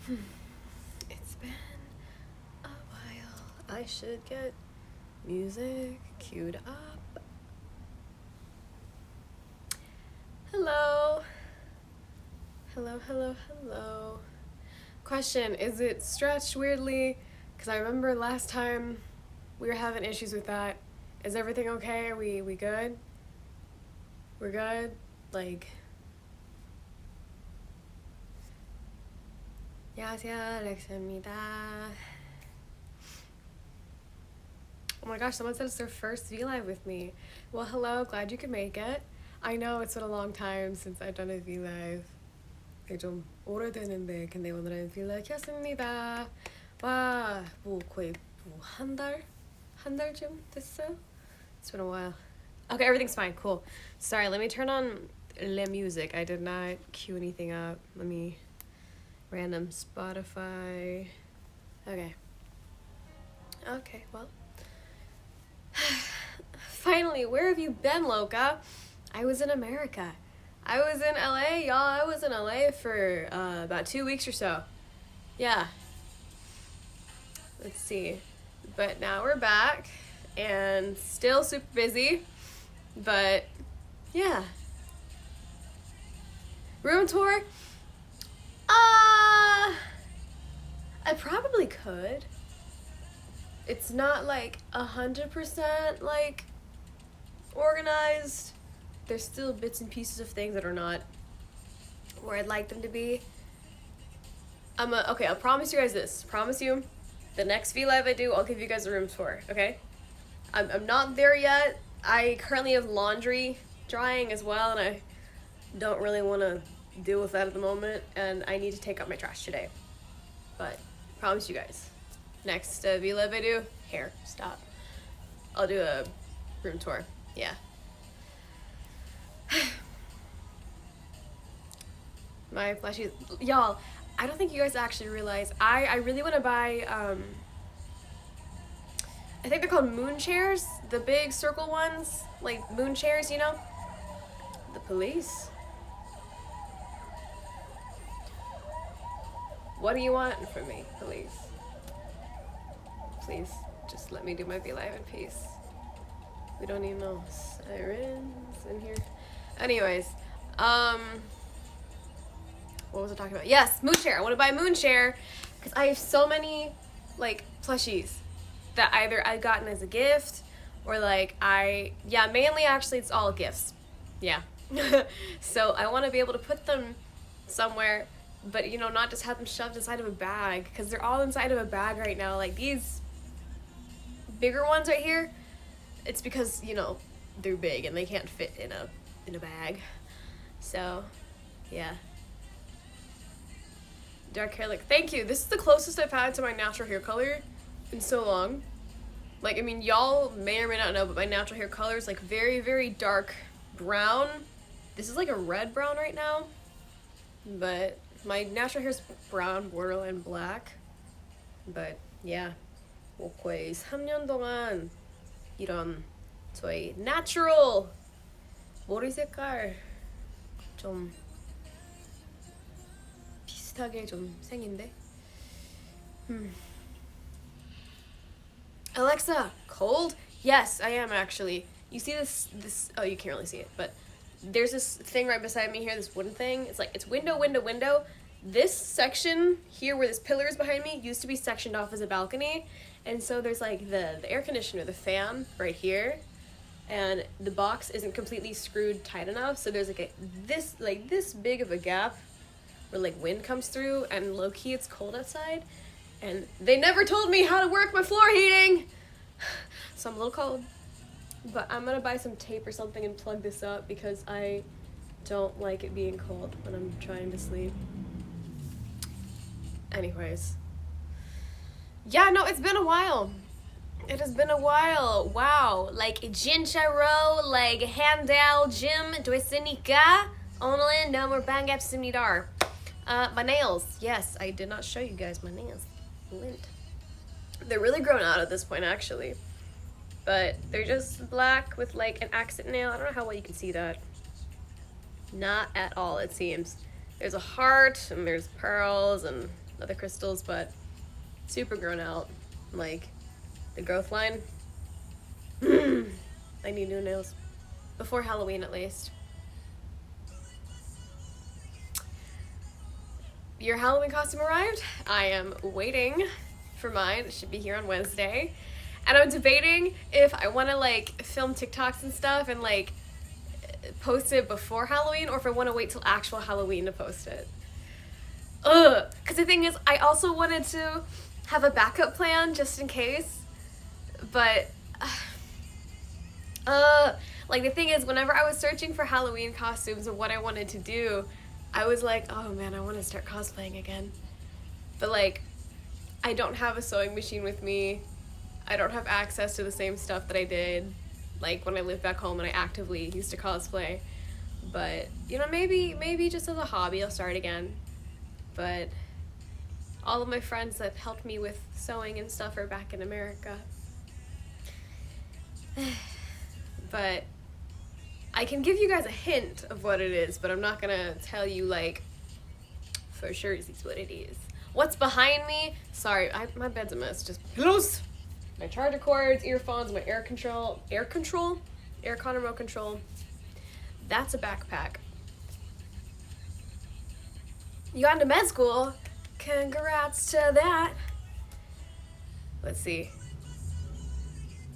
It's been a while. I should get music queued up. Hello. Hello, hello, hello. Question, is it stretched weirdly? Because I remember last time we were having issues with that. Is everything okay? Are we good? We're good? Like... 안녕하세요, 렉스입니다. Oh my gosh, someone said it's their first V-Live with me. Well, hello, glad you could make it. I know it's been a long time since I've done a V-Live. 좀 오래됐는데, 근데 오늘은 V-Live 켰습니다. 와, 거의 한 달? 한 달쯤 됐어요? It's been a while. Okay, everything's fine, cool. Sorry, let me turn on the music. I did not cue anything up. Let me... Random Spotify. Okay, well. Finally, where have you been, Loca? I was in America. I was in LA, y'all. I was in LA for about 2 weeks or so. Yeah. Let's see. But now we're back and still super busy. But yeah. Room tour? I probably could. It's not like 100% like organized. There's still bits and pieces of things that are not where I'd like them to be. Okay, I'll promise you guys this. Promise you, the next V-Live I do, I'll give you guys a room tour, okay? I'm not there yet. I currently have laundry drying as well, and I don't really want to deal with that at the moment, and I need to take out my trash today. But promise you guys, next V-Live I do, hair, stop. I'll do a room tour, yeah. My plushies, y'all, I don't think you guys actually realize, I really want to buy, I think they're called moon chairs, the big circle ones, like moon chairs, you know? The police. What do you want from me, please? Please, just let me do my V-Live in peace. We don't need no sirens in here. Anyways, what was I talking about? Yes, moon chair. I want to buy a moon chair because I have so many, like, plushies that either I've gotten as a gift or, like, mainly, actually, it's all gifts. Yeah. So I want to be able to put them somewhere, but, you know, not just have them shoved inside of a bag, because they're all inside of a bag right now. Like, these bigger ones right here, it's because, you know, they're big and they can't fit in a bag. So, yeah. Dark hair, like, thank you. This is the closest I've had to my natural hair color in so long. Like, I mean, y'all may or may not know, but my natural hair color is, like, very, very dark brown. This is, like, a red brown right now. But my natural hair is brown, borderline black. But, yeah. 거의 3년 동안 이런 저희 natural 머리 색깔 좀 비슷하게 좀 생긴데. Alexa, cold? Yes, I am actually. You see this, oh, you can't really see it, but there's this thing right beside me here, this wooden thing. It's like, it's window, window, window. This section here where this pillar is behind me used to be sectioned off as a balcony. And so there's like the air conditioner, the fan right here. And the box isn't completely screwed tight enough. So there's like this big of a gap where like wind comes through, and low key it's cold outside. And they never told me how to work my floor heating. So I'm a little cold. But I'm gonna buy some tape or something and plug this up because I don't like it being cold when I'm trying to sleep. Anyways. Yeah, no, it's been a while. It has been a while. Wow. Like, 진짜로, like, 한달 좀 됐으니까 오늘은 너무 반갑습니다. My nails. Yes, I did not show you guys my nails. Lint. They're really grown out at this point, actually. But they're just black with, like, an accent nail. I don't know how well you can see that. Not at all, it seems. There's a heart, and there's pearls, and other crystals, but super grown out. Like, the growth line. I need new nails. Before Halloween, at least. Your Halloween costume arrived. I am waiting for mine. It should be here on Wednesday. And I'm debating if I want to, like, film TikToks and stuff and, like, post it before Halloween, or if I want to wait till actual Halloween to post it. Ugh. Because the thing is, I also wanted to have a backup plan just in case. But, like, the thing is, whenever I was searching for Halloween costumes and what I wanted to do, I was like, oh man, I want to start cosplaying again. But, like, I don't have a sewing machine with me. I don't have access to the same stuff that I did, like, when I lived back home and I actively used to cosplay. But, you know, maybe just as a hobby I'll start again. But all of my friends that helped me with sewing and stuff are back in America. But I can give you guys a hint of what it is, but I'm not gonna tell you, like, for sure this is what it is. What's behind me? Sorry, my bed's a mess. Just pillows, my charger cords, earphones, my air con remote control. That's a backpack. You got into med school. Congrats to that. Let's see.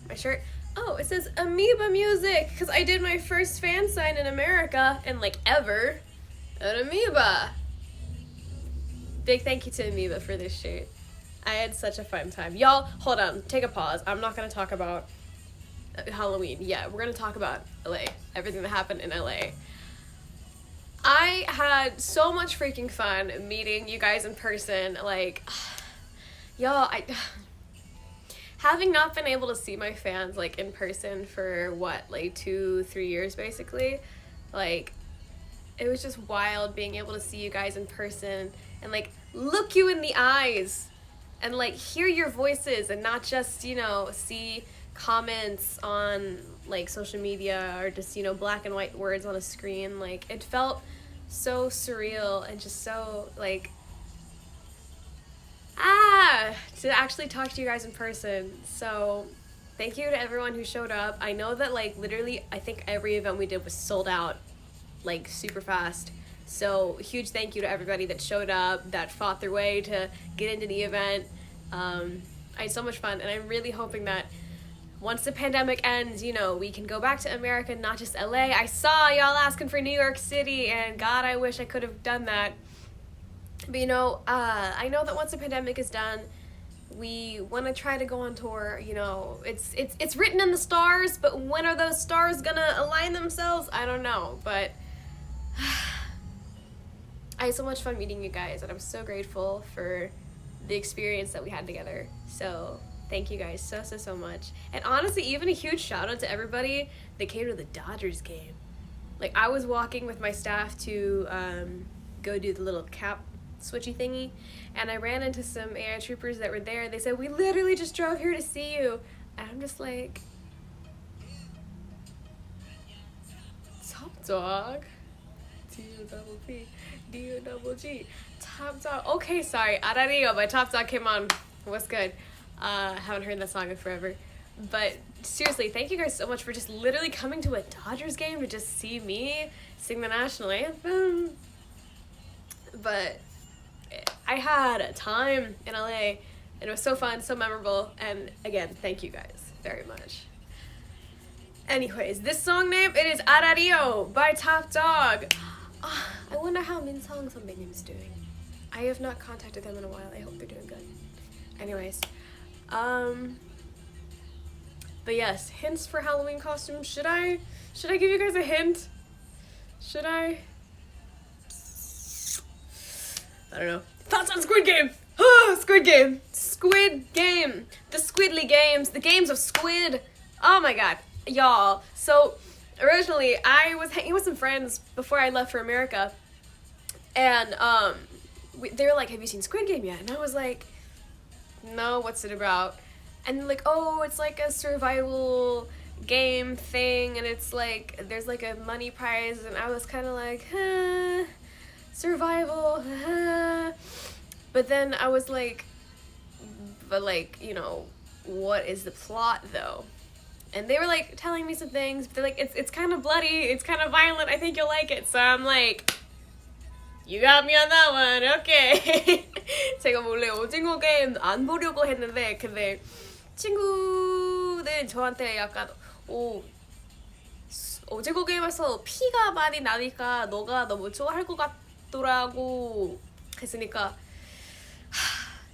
My shirt. Oh, it says Amoeba Music, because I did my first fan sign in America, and, like, ever, at Amoeba. Big thank you to Amoeba for this shirt. I had such a fun time. Y'all, hold on, take a pause. I'm not going to talk about Halloween. Yeah, we're going to talk about LA, everything that happened in LA. I had so much freaking fun meeting you guys in person. Like, y'all, having not been able to see my fans, like, in person for, what, like, 2-3 years, basically, like, it was just wild being able to see you guys in person and, like, look you in the eyes and, like, hear your voices and not just, you know, see comments on, like, social media or just, you know, black and white words on a screen. Like, it felt so surreal and just so, like, to actually talk to you guys in person. So thank you to everyone who showed up. I know that, like, literally I think every event we did was sold out, like, super fast. So huge thank you to everybody that showed up, that fought their way to get into the event. I had so much fun, and I'm really hoping that once the pandemic ends, you know, we can go back to America, not just LA. I saw y'all asking for New York City, and God, I wish I could have done that. But, you know, I know that once the pandemic is done, we want to try to go on tour. You know, it's written in the stars, but when are those stars gonna align themselves? I don't know, but I had so much fun meeting you guys, and I'm so grateful for the experience that we had together. So thank you guys so much. And honestly, even a huge shout out to everybody that came to the Dodgers game. Like, I was walking with my staff to go do the little cap switchy thingy, and I ran into some AI troopers that were there. They said, we literally just drove here to see you. And I'm just like, Top Dog, D-O-double-P, D-O-double-G, Top Dog. Okay, sorry, Arario by Top Dog came on. What's good? Haven't heard that song in forever. But seriously, thank you guys so much for just literally coming to a Dodgers game to just see me sing the national anthem. But I had a time in LA, and it was so fun, so memorable, and again, thank you guys very much. Anyways, this song name, it is Arario by Top Dog. I wonder how Min Song Something is doing. I have not contacted them in a while. I hope they're doing good. Anyways, but yes, hints for Halloween costumes. Should I give you guys a hint? Should I? I don't know. Thoughts on Squid Game? Squid Game. Squid Game. The Squidly Games. The games of Squid. Oh my god. Y'all. So, originally, I was hanging with some friends before I left for America. And, they were like, have you seen Squid Game yet? And I was like, no, what's it about? And they're like, oh, it's like a survival game thing. And it's like, there's like a money prize. And I was kind of like, survival, But then I was like, but like, you know, what is the plot though? And they were like telling me some things, but they're like, it's kind of bloody, it's kind of violent, I think you'll like it. So I'm like, you got me on that one, okay. 제가 원래 오징어 게임 안 보려고 했는데, 근데 친구들 저한테 약간, 오징어 게임에서 피가 많이 나니까 너가 너무 좋아할 것 같더라고 했으니까,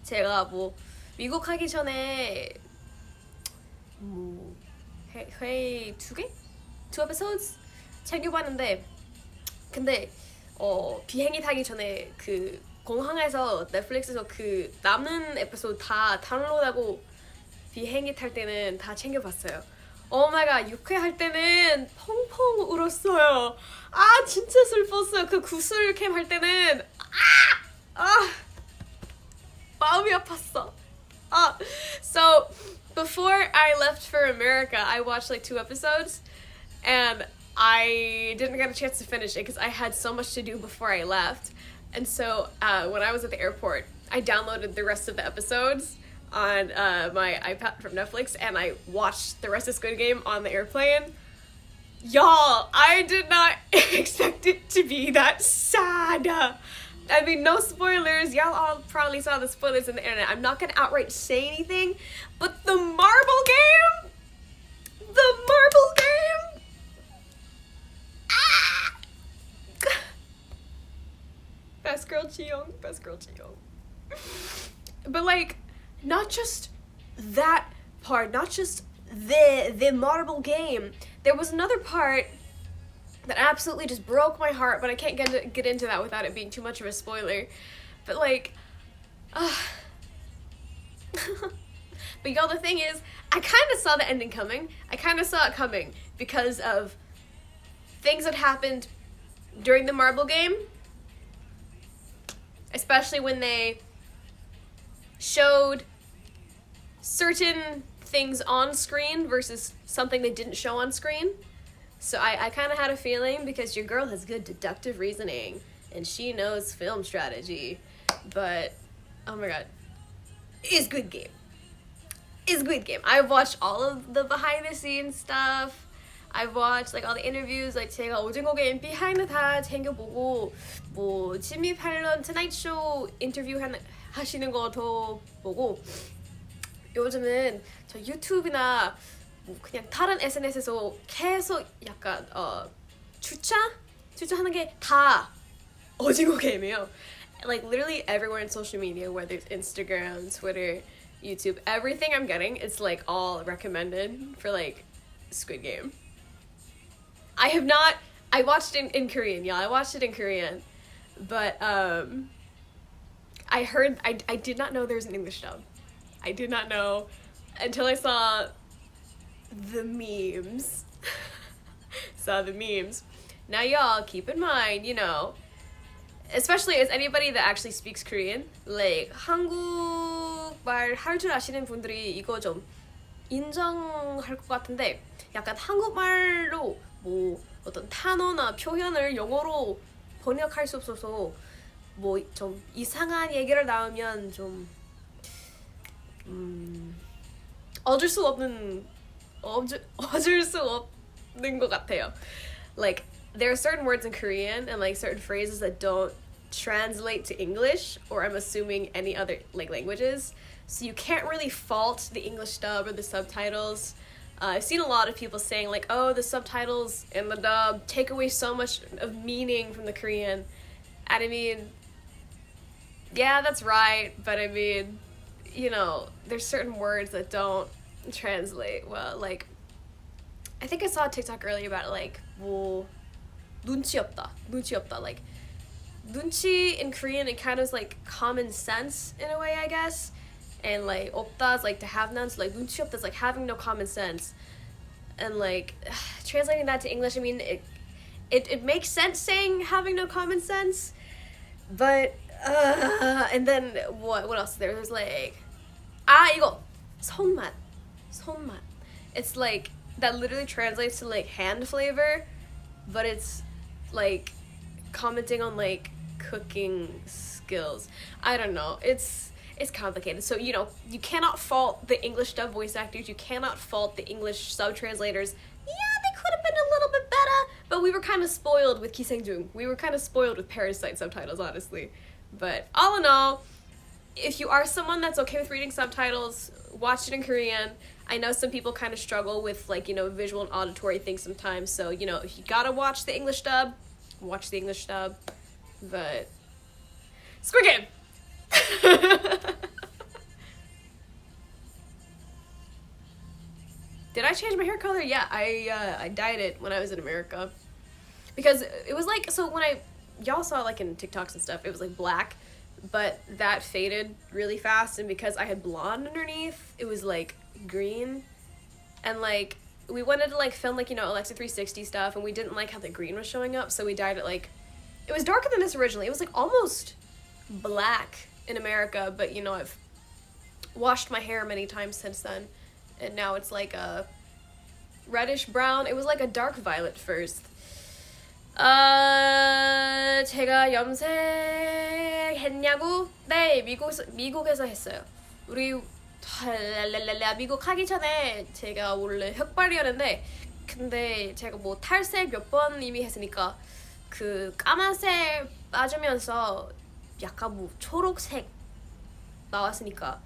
제가 뭐 미국 가기 전에 뭐 회의 2개? 2 episodes? 챙겨봤는데, 근데 비행기 타기 전에 그 공항에서 넷플릭스에서 그 남는 에피소드 다 다운로드하고 비행기 탈 때는 다 챙겨봤어요. 오마이갓, 6회 할 때는 펑펑 울었어요. 아 진짜 슬펐어요. 그 구슬 캠 할 때는 마음이 아팠어. So before I left for America, I watched like 2 episodes, and I didn't get a chance to finish it because I had so much to do before I left. And so when I was at the airport, I downloaded the rest of the episodes on my iPad from Netflix, and I watched the rest of Squid Game on the airplane. Y'all, I did not expect it to be that sad. I mean, no spoilers. Y'all all probably saw the spoilers on the internet. I'm not gonna outright say anything, but the marble game? The marble game? Best girl Ji-young, best girl Ji-young. But like, not just that part, not just the marble game. There was another part that absolutely just broke my heart, but I can't get into that without it being too much of a spoiler. But like, but y'all, the thing is, I kind of saw the ending coming. I kind of saw it coming because of things that happened during the marble game, especially when they showed certain things on screen versus something they didn't show on screen. So I kind of had a feeling, because your girl has good deductive reasoning and she knows film strategy. But oh my god, it's good game. It's good game. I've watched all of the behind the scenes stuff. I've watched like all the interviews. Like 제가 오징어 게임 비하인드 다 챙겨보고, 뭐 지미 팔런 투나잇 쇼 인터뷰 하시는 것도 보고, 요즘은 저 유튜브나 뭐 그냥 다른 SNS에서 계속 약간 추천하는 게 다 오징어 게임이에요. Like literally everywhere in social media, whether it's Instagram, Twitter, YouTube, everything I'm getting, it's like all recommended for like Squid Game. I watched it in Korean, yeah, I watched it in Korean, but I did not know there was an English dub. I did not know until I saw the memes. Now y'all, keep in mind, you know, especially as anybody that actually speaks Korean, like 한국말 할 줄 아시는 분들이 이거 좀 인정할 것 같은데, 약간 한국말로 뭐 어떤 단어나 표현을 영어로 번역할 수 없어서 뭐 좀 이상한 얘기를 나오면 좀 어쩔 수 없는 것 같아요. Like there are certain words in Korean and like certain phrases that don't translate to English, or I'm assuming any other like languages, so you can't really fault the English dub or the subtitles. I've seen a lot of people saying like, oh, the subtitles and the dub take away so much of meaning from the Korean. And I mean, yeah, that's right, but I mean, you know, there's certain words that don't translate well. Like, I think I saw a TikTok earlier about it, like, 뭐 눈치 없다. Like, 눈치 in Korean, it kind of is like common sense in a way, I guess. And like 없다 is like to have none, so like 눈치 없다 is like having no common sense. And like translating that to English, I mean, it makes sense saying having no common sense, but and then what else? There's like 이거 손맛. It's like that literally translates to like hand flavor, but it's like commenting on like cooking skills. I don't know. It's complicated. So, you know, you cannot fault the English dub voice actors. You cannot fault the English sub translators. Yeah, they could have been a little bit better, but we were kind of spoiled with Kisaeng-jung. We were kind of spoiled with Parasite subtitles, honestly. But all in all, if you are someone that's okay with reading subtitles, watch it in Korean. I know some people kind of struggle with, like, you know, visual and auditory things sometimes. So, you know, if you gotta watch the English dub, watch the English dub. But Squid Game! Did I change my hair color? Yeah, I dyed it when I was in America. Because it was like, so when y'all saw like in TikToks and stuff, it was like black, but that faded really fast, and because I had blonde underneath, it was like green. And like, we wanted to like film like, you know, Alexa 360 stuff, and we didn't like how the green was showing up, so we dyed it like, it was darker than this originally. It was like almost black in America, but you know, I've washed my hair many times since then, and now it's like a reddish brown. It was like a dark violet first. 제가 염색했냐고? 네, 미국에서 했어요. 우리 미국 가기 전에 제가 원래 흑발이었는데, 근데 제가 뭐 탈색 몇 번 이미 했으니까 그 까만색 빠지면서 약간 뭐 초록색 나왔으니까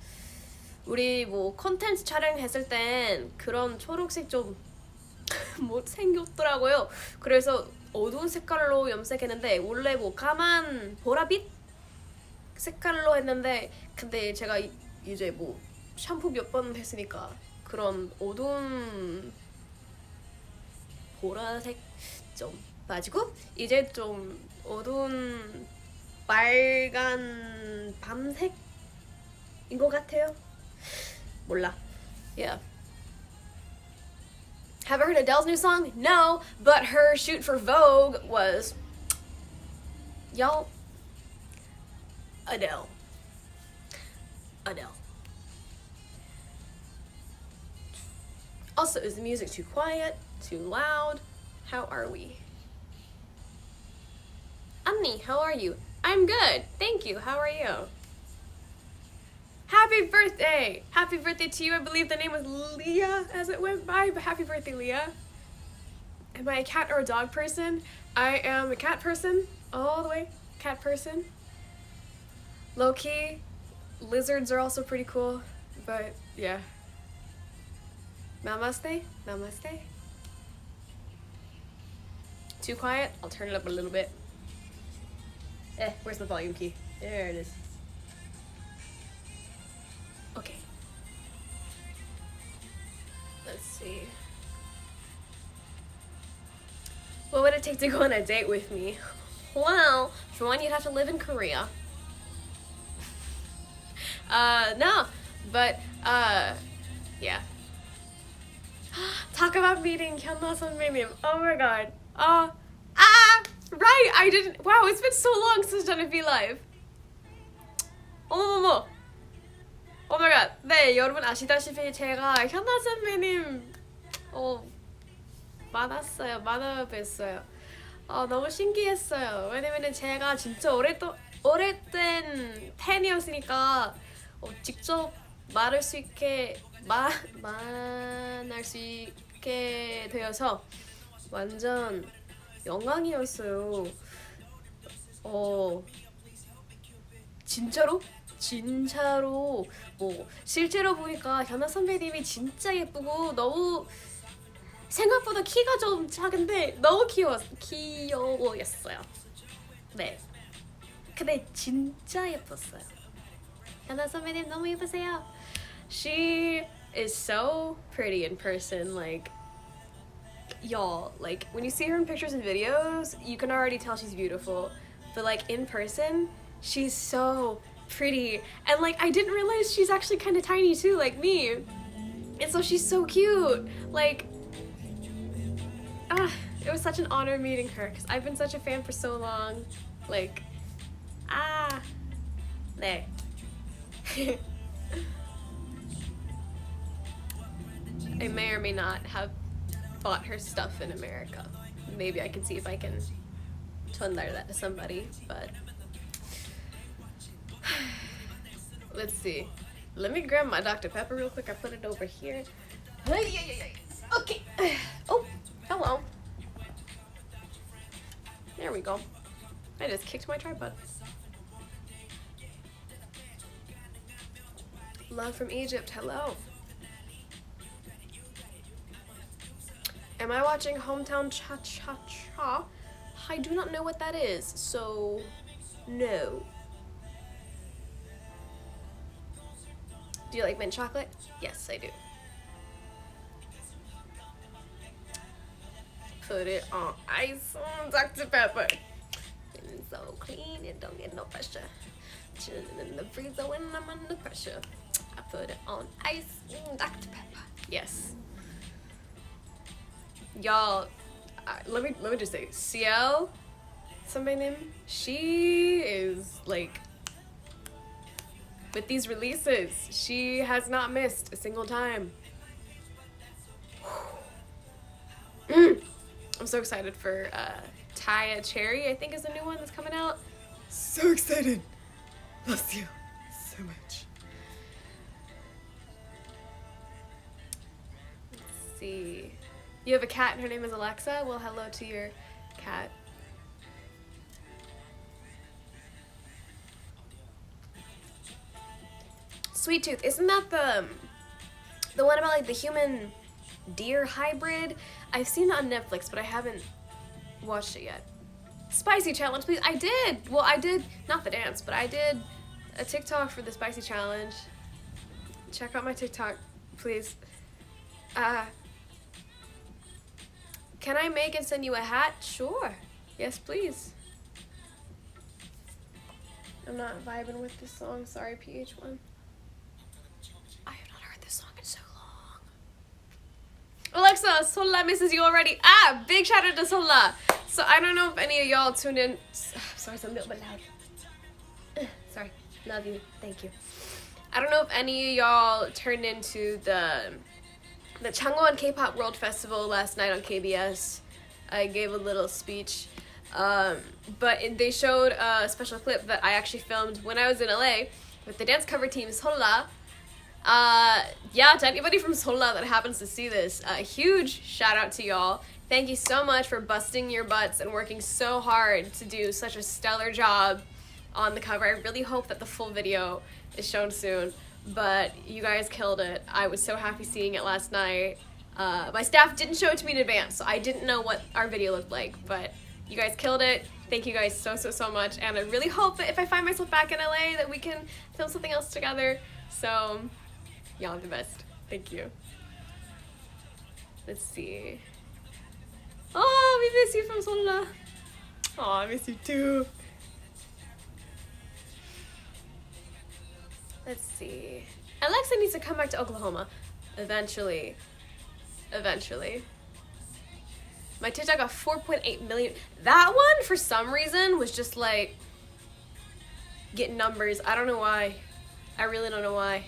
우리 뭐 콘텐츠 촬영했을 땐 그런 초록색 좀 못 생겼더라고요. 그래서 어두운 색깔로 염색했는데, 원래 뭐 까만 보라빛 색깔로 했는데, 근데 제가 이제 뭐 샴푸 몇 번 했으니까 그런 어두운 보라색 좀 빠지고, 이제 좀 어두운 빨간 밤색인 것 같아요. 몰라. Yeah. Have I heard Adele's new song? No, but her shoot for Vogue was, y'all, Adele. Also, is the music too quiet? Too loud? How are we? Annie, how are you? I'm good, thank you. How are you? Happy birthday! Happy birthday to you. I believe the name was Leah as it went by, but happy birthday, Leah. Am I a cat or a dog person? I am a cat person, all the way. Cat person. Low-key, lizards are also pretty cool, but yeah. Namaste? Namaste? Too quiet? I'll turn it up a little bit. Where's the volume key? There it is. Okay. Let's see. What would it take to go on a date with me? Well, for one, you'd have to live in Korea. No, but, yeah. Talk about meeting Hyuna 선배님. Oh my god. Right, I didn't, wow, it's been so long since I've done a V Live. 어머머머. Oh my god. 네, 여러분 아시다시피 제가 현아 선배님 만나 뵀어요. 너무 신기했어요. 왜냐면은 제가 진짜 오래된 팬이었으니까 직접 만날 수 있게 되어서 완전 영광이었어요. 진짜로 뭐 실제로 보니까 현아 선배님이 진짜 예쁘고 너무 생각보다 키가 좀 작은데 너무 귀여웠어요. 네. 근데 진짜 예뻤어요. 현아 선배님 너무 예쁘세요. She is so pretty in person. Like, y'all, like when you see her in pictures and videos, you can already tell she's beautiful. But like in person, she's so pretty, and like I didn't realize she's actually kind of tiny too, like me, and so she's so cute. Like, it was such an honor meeting her because I've been such a fan for so long. Like, 네. I may or may not have bought her stuff in America. Maybe I can see if I can 전달 that to somebody, but Let's see. Let me grab my Dr. Pepper real quick. I put it over here. Okay. Oh, hello. There we go. I just kicked my tripod. Love from Egypt. Hello. Am I watching Hometown Cha-Cha-Cha? I do not know what that is, so no. Do you like mint chocolate? Yes, I do. Put it on ice on Dr. Pepper. And it's so clean, it don't get no pressure. Chilling in the freezer when I'm under pressure. I put it on ice on Dr. Pepper. Yes. Y'all, let me just say, Ciel, somebody named, she is like, with these releases, she has not missed a single time. I'm so excited for Taya Cherry, I think is a new one that's coming out. So excited. Love you so much. Let's see. You have a cat and her name is Alexa? Well, hello to your cat. Sweet Tooth, isn't that the one about like the human deer hybrid? I've seen it on Netflix, but I haven't watched it yet. Spicy challenge, please. I did. Well, I did not the dance, but I did a TikTok for the spicy challenge. Check out my TikTok, please. Can I make and send you a hat? Sure. Yes, please. I'm not vibing with this song. Sorry, PH1. I have not heard this song in so long. Alexa, Sola misses you already. Big shout out to Sola. So I don't know if any of y'all tuned in. Sorry, it's a little bit loud. Sorry. Love you. Thank you. I don't know if any of y'all turned into the Changwon K-Pop World Festival last night on KBS. I gave a little speech, but they showed a special clip that I actually filmed when I was in LA with the dance cover team Sola. Yeah, to anybody from Sola that happens to see this, a huge shout out to y'all. Thank you so much for busting your butts and working so hard to do such a stellar job on the cover. I really hope that the full video is shown soon. But you guys killed it. I was so happy seeing it last night. My staff didn't show it to me in advance, so I didn't know what our video looked like, but you guys killed it. Thank you guys so much, and I really hope that if I find myself back in LA that we can film something else together. So, y'all are the best. Thank you. Let's see. Oh, we miss you from Sola. Oh, I miss you too. Let's see. Alexa needs to come back to Oklahoma. Eventually. Eventually. My TikTok got 4.8 million. That one, for some reason, was just like getting numbers. I don't know why. I really don't know why.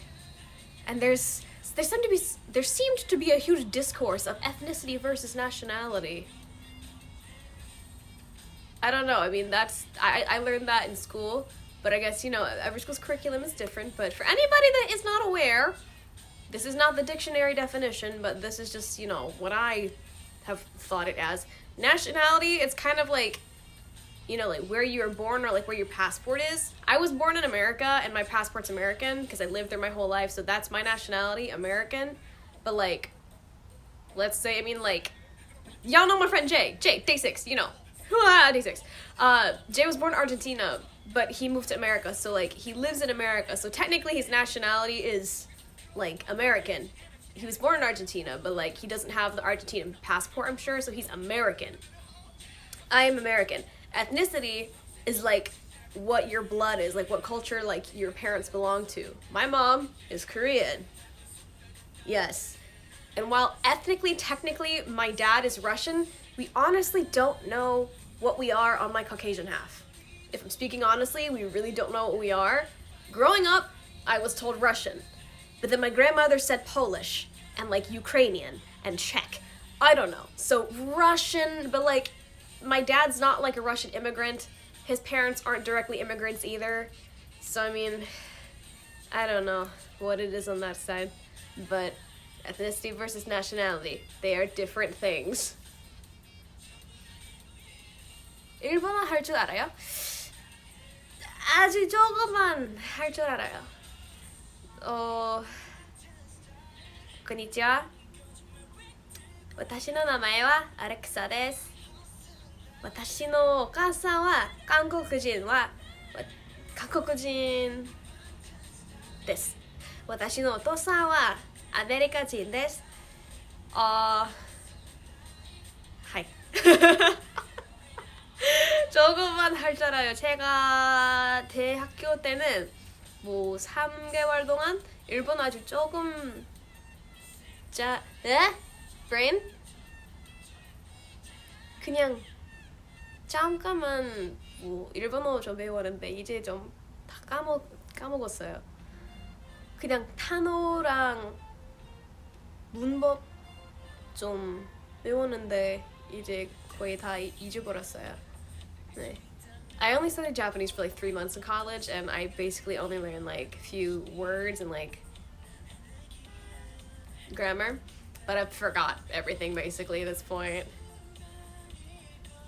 And there seemed to be a huge discourse of ethnicity versus nationality. I don't know. I mean, I learned that in school. But I guess, you know, every school's curriculum is different. But for anybody that is not aware, this is not the dictionary definition, but this is just, you know, what I have thought it as. Nationality, it's kind of like, you know, like where you were born or like where your passport is. I was born in America and my passport's American because I lived there my whole life. So that's my nationality, American. But like, let's say, I mean, like, y'all know my friend Jay. Jay, day 6, you know. Day 6. Jay was born in Argentina. But he moved to America, so, like, he lives in America. So, technically, his nationality is, like, American. He was born in Argentina, but, like, he doesn't have the Argentinian passport, I'm sure, so he's American. I am American. Ethnicity is, like, what your blood is, like, what culture, like, your parents belong to. My mom is Korean. Yes. And while ethnically, technically, my dad is Russian, we honestly don't know what we are on my Caucasian half. If I'm speaking honestly, we really don't know what we are. Growing up, I was told Russian. But then my grandmother said Polish, and like Ukrainian, and Czech. I don't know. So Russian, but like, my dad's not like a Russian immigrant. His parents aren't directly immigrants either. So I mean, I don't know what it is on that side, but ethnicity versus nationality, they are different things. 일본어 할 줄 알아요? 아주 조금만 할 줄 알아요. こんにちは。私の名前はアレクサです。私のお母さんは韓国人です。私のお父さんはアメリカ人です。はい。조금만 할 줄 알아요. 제가 대학교 때는 뭐 3개월 동안 일본 아주 조금 brain? 그냥 잠깐만 뭐 일본어 좀 배웠는데 이제 좀 다 까먹었어요. 그냥 단어랑 문법 좀 배웠는데 이제 거의 다 잊어버렸어요. 네. I only studied Japanese for like 3 months in college, and I basically only learned like a few words and like grammar, but I forgot everything basically at this point.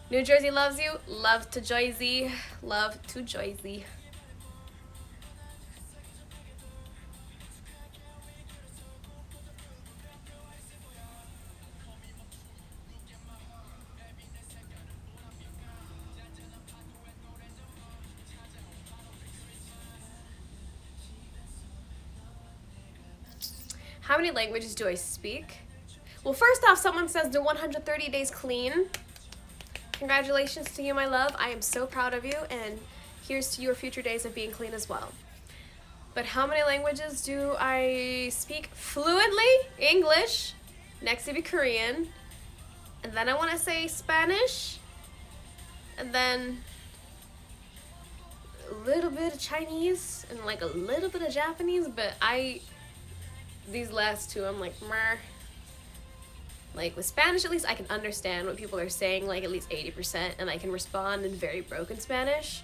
New Jersey loves you. Love to Jersey. Love to Jersey. How many languages do I speak? Well, first off, someone says do 130 days clean. Congratulations to you, my love. I am so proud of you, and here's to your future days of being clean as well. But how many languages do I speak fluently? English. Next to be Korean. And then I want to say Spanish. And then a little bit of Chinese and like a little bit of Japanese, but these last two, I'm like, meh. Like with Spanish, at least I can understand what people are saying, like at least 80%, and I can respond in very broken Spanish.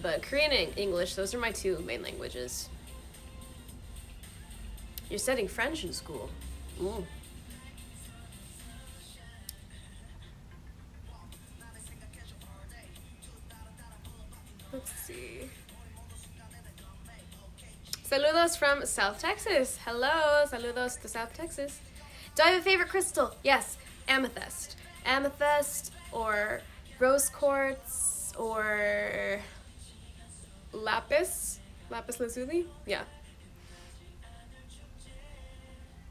But Korean and English, those are my two main languages. You're studying French in school. Ooh. Let's see. Saludos from South Texas. Hello, saludos to South Texas. Do I have a favorite crystal? Yes, amethyst. Amethyst or rose quartz or lapis. Lapis lazuli? Yeah.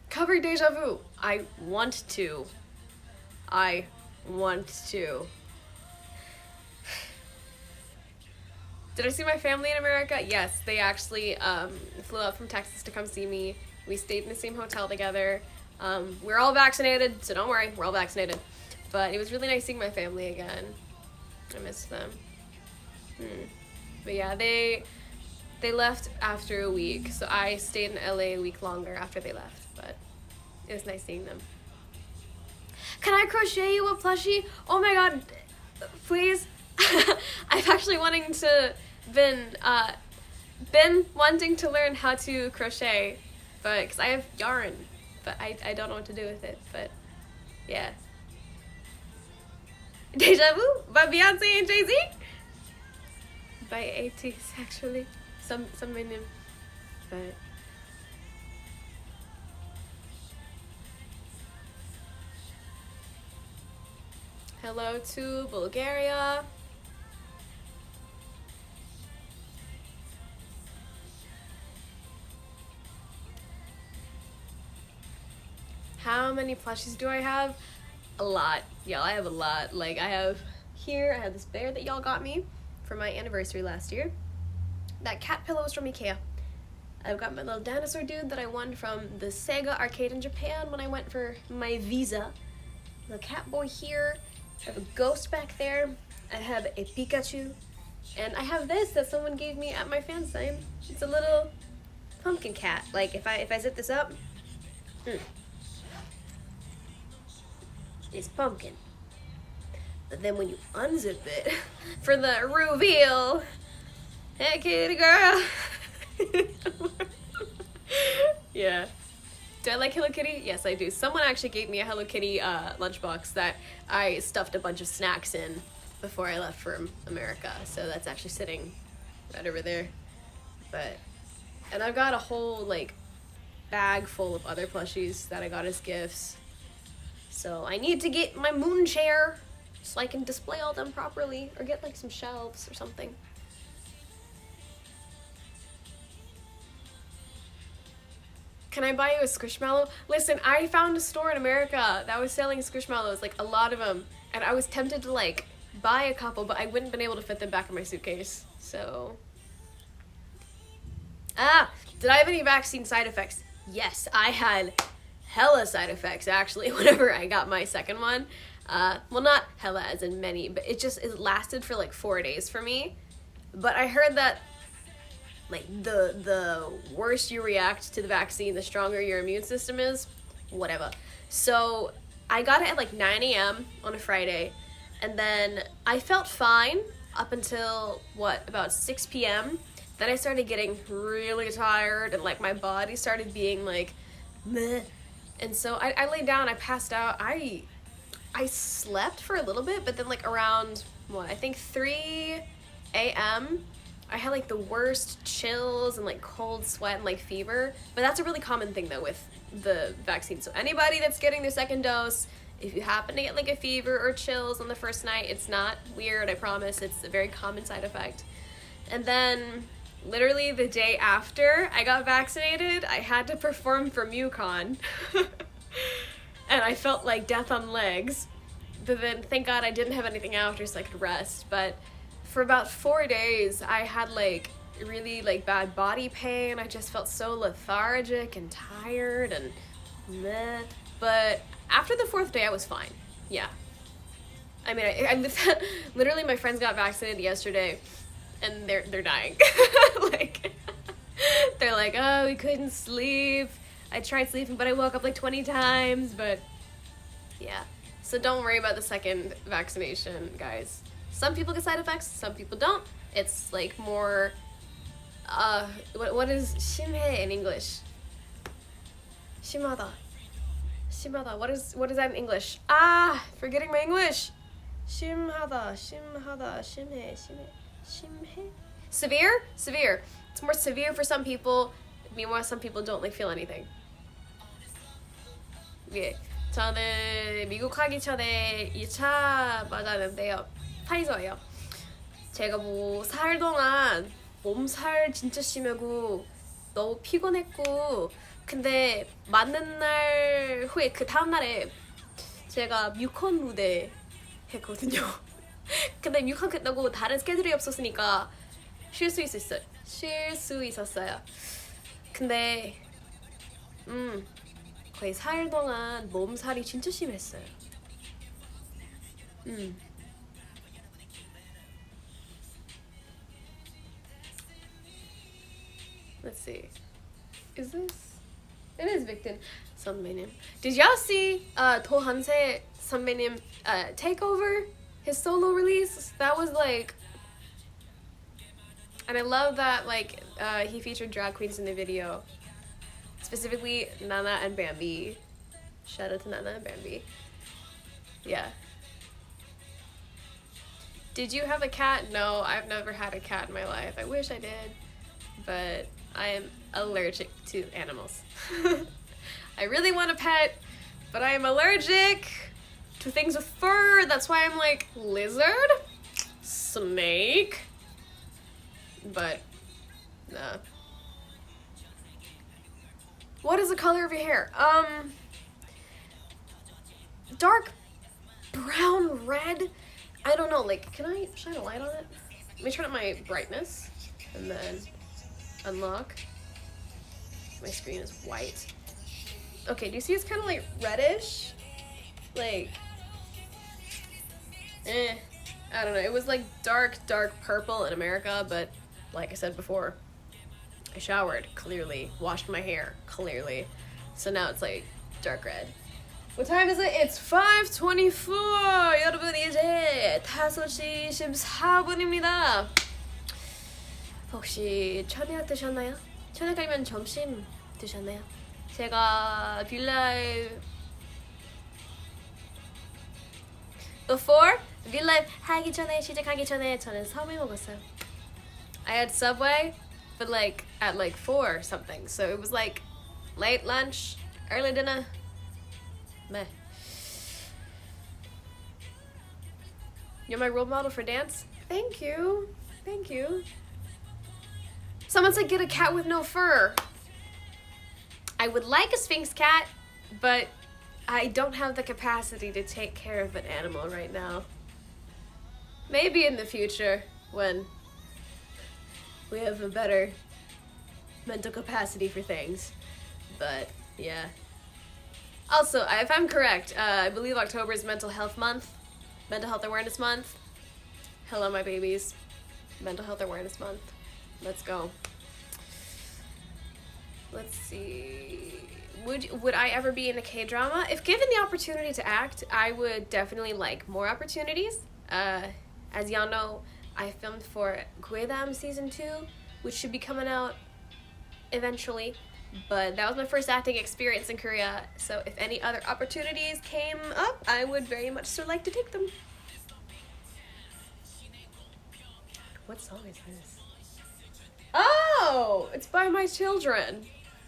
Cover Deja Vu. I want to. Did I see my family in America? Yes, they actually flew up from Texas to come see me. We stayed in the same hotel together. We're all vaccinated, so don't worry, we're all vaccinated. But it was really nice seeing my family again. I miss them. But yeah, they left after a week, so I stayed in LA a week longer after they left. But it was nice seeing them. Can I crochet you a plushie? Oh my god, please. I've actually been wanting to learn how to crochet, but because I have yarn, but I don't know what to do with it. But yeah. Deja Vu by Beyonce and Jay-Z? By ATEEZ, actually. Some name. But hello to Bulgaria. How many plushies do I have? A lot. Y'all, I have a lot. Like, I have this bear that y'all got me for my anniversary last year. That cat pillow was from Ikea. I've got my little dinosaur dude that I won from the Sega arcade in Japan when I went for my visa. The cat boy here. I have a ghost back there. I have a Pikachu. And I have this that someone gave me at my fan sign. It's a little pumpkin cat. Like, if I zip this up, it's pumpkin. But then when you unzip it for the reveal, hey kitty girl. Do I like Hello Kitty? Yes, I do. Someone actually gave me a Hello Kitty lunchbox that I stuffed a bunch of snacks in before I left for America. So that's actually sitting right over there. And I've got a whole like bag full of other plushies that I got as gifts. So I need to get my moon chair so I can display all them properly, or get like some shelves or something. Can I buy you a Squishmallow? Listen, I found a store in America that was selling Squishmallows, like a lot of them, and I was tempted to like buy a couple, but I wouldn't have been able to fit them back in my suitcase. So did I have any vaccine side effects? Yes, I had hella side effects actually whenever I got my second one. Well, not hella as in many, but it lasted for like 4 days for me. But I heard that like the worse you react to the vaccine, the stronger your immune system is. Whatever. So I got it at like 9 a.m. on a Friday, and then I felt fine up until about 6 p.m. Then I started getting really tired, and like my body started being like meh. And so I laid down, I passed out. I slept for a little bit, but then like around I think 3 a.m. I had like the worst chills and like cold sweat and like fever. But that's a really common thing though with the vaccine. So anybody that's getting their second dose, if you happen to get like a fever or chills on the first night, it's not weird, I promise. It's a very common side effect. And then literally the day after I got vaccinated, I had to perform for MUCON. And I felt like death on legs. But then thank God I didn't have anything after, so I could rest. But for about 4 days, I had like really like bad body pain. I just felt so lethargic and tired and meh. But after the 4th day, I was fine. Yeah. I mean, I literally my friends got vaccinated yesterday, and they're dying. Like, they're like, oh, we couldn't sleep. I tried sleeping, but I woke up like 20 times. But yeah. So don't worry about the second vaccination, guys. Some people get side effects, some people don't. It's like more, what is 심해 in English? 심하다. 심하다. What is that in English? Forgetting my English. 심하다. 심해. Severe? Severe. It's more severe for some people. Meanwhile, some people don't like feel anything. 예. 저는 미국 가기 전에 2차 맞았는데요. 파이저예요. 제가 뭐 4일 동안 몸살 진짜 심하고 너무 피곤했고, 근데 맞는 날 후에 그 다음 날에 제가 뮤컨 무대 했거든요. 근데 뮤컨 끝나고 다른 스케줄이 없었으니까 쉴 수 있었어요. 근데 거의 4일 동안 몸살이 진짜 심했어요. Let's see. Is this? It is Victon 선배님. Did y'all see 도한세 선배님 Takeover? His solo release? That was like, and I love that like he featured drag queens in the video. Specifically Nana and Bambi. Shout out to Nana and Bambi. Yeah. Did you have a cat? No, I've never had a cat in my life. I wish I did, but I am allergic to animals. I really want a pet, but I am allergic to things with fur. That's why I'm like lizard, snake, but nah. What is the color of your hair? Dark brown, red. I don't know, like, can I shine a light on it? Let me turn up my brightness and then unlock. My screen is white. Okay, do you see it's kind of like reddish? Like, I don't know. It was like dark purple in America, but like I said before, I showered, clearly. Washed my hair, clearly. So now it's like dark red. What time is it? It's 5:24! 여러분, 이제 5시 14분입니다. 혹시 저녁 드셨나요? 저녁 아니면 점심 드셨나요? 제가 빌라이브 before 빌라이브 하기 전에 시작하기 전에 저는 섬을 먹었어요. I had Subway, but like at like 4 or something. So it was like late lunch, early dinner. Meh. You're my role model for dance? Thank you. Thank you. Someone said get a cat with no fur. I would like a Sphinx cat, but I don't have the capacity to take care of an animal right now. Maybe in the future when we have a better mental capacity for things. But yeah. Also, if I'm correct, I believe October is Mental Health Month. Mental Health Awareness Month. Hello, my babies. Mental Health Awareness Month. Let's go. Let's see. Would I ever be in a K-drama? If given the opportunity to act, I would definitely like more opportunities. As y'all know, I filmed for Guedam Season 2, which should be coming out eventually. But that was my first acting experience in Korea, so if any other opportunities came up, I would very much so like to take them. What song is this? Oh! It's by My Children.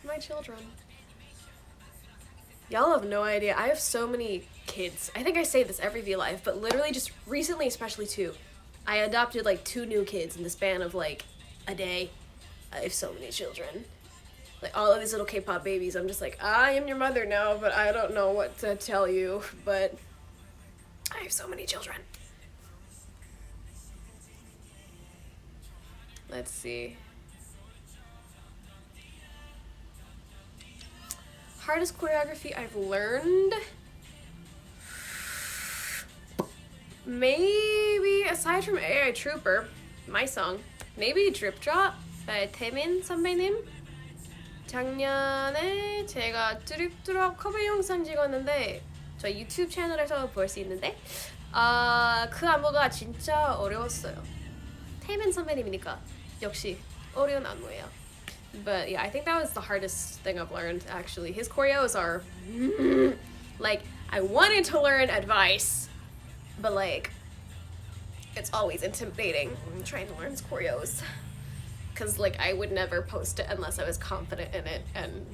My Children. Y'all have no idea. I have so many kids. I think I say this every V-Live, but literally just recently, especially too, I adopted like 2 new kids in the span of like a day. I have so many children. Like all of these little K-pop babies. I'm just like, I am your mother now, but I don't know what to tell you. But I have so many children. Let's see. Hardest choreography I've learned? Maybe, aside from AI Trooper, my song, maybe Drip Drop by 태민 선배님? 작년에 제가 드립 드롭 커버 영상 찍었는데 저 유튜브 채널에서 볼 수 있는데 그 안무가 진짜 어려웠어요. 태민 선배님이니까 역시 어려운 안무예요. But yeah, I think that was the hardest thing I've learned actually. His choreos are like I wanted to learn advice, but like it's always intimidating trying to learn his choreos. Because like I would never post it unless I was confident in it. And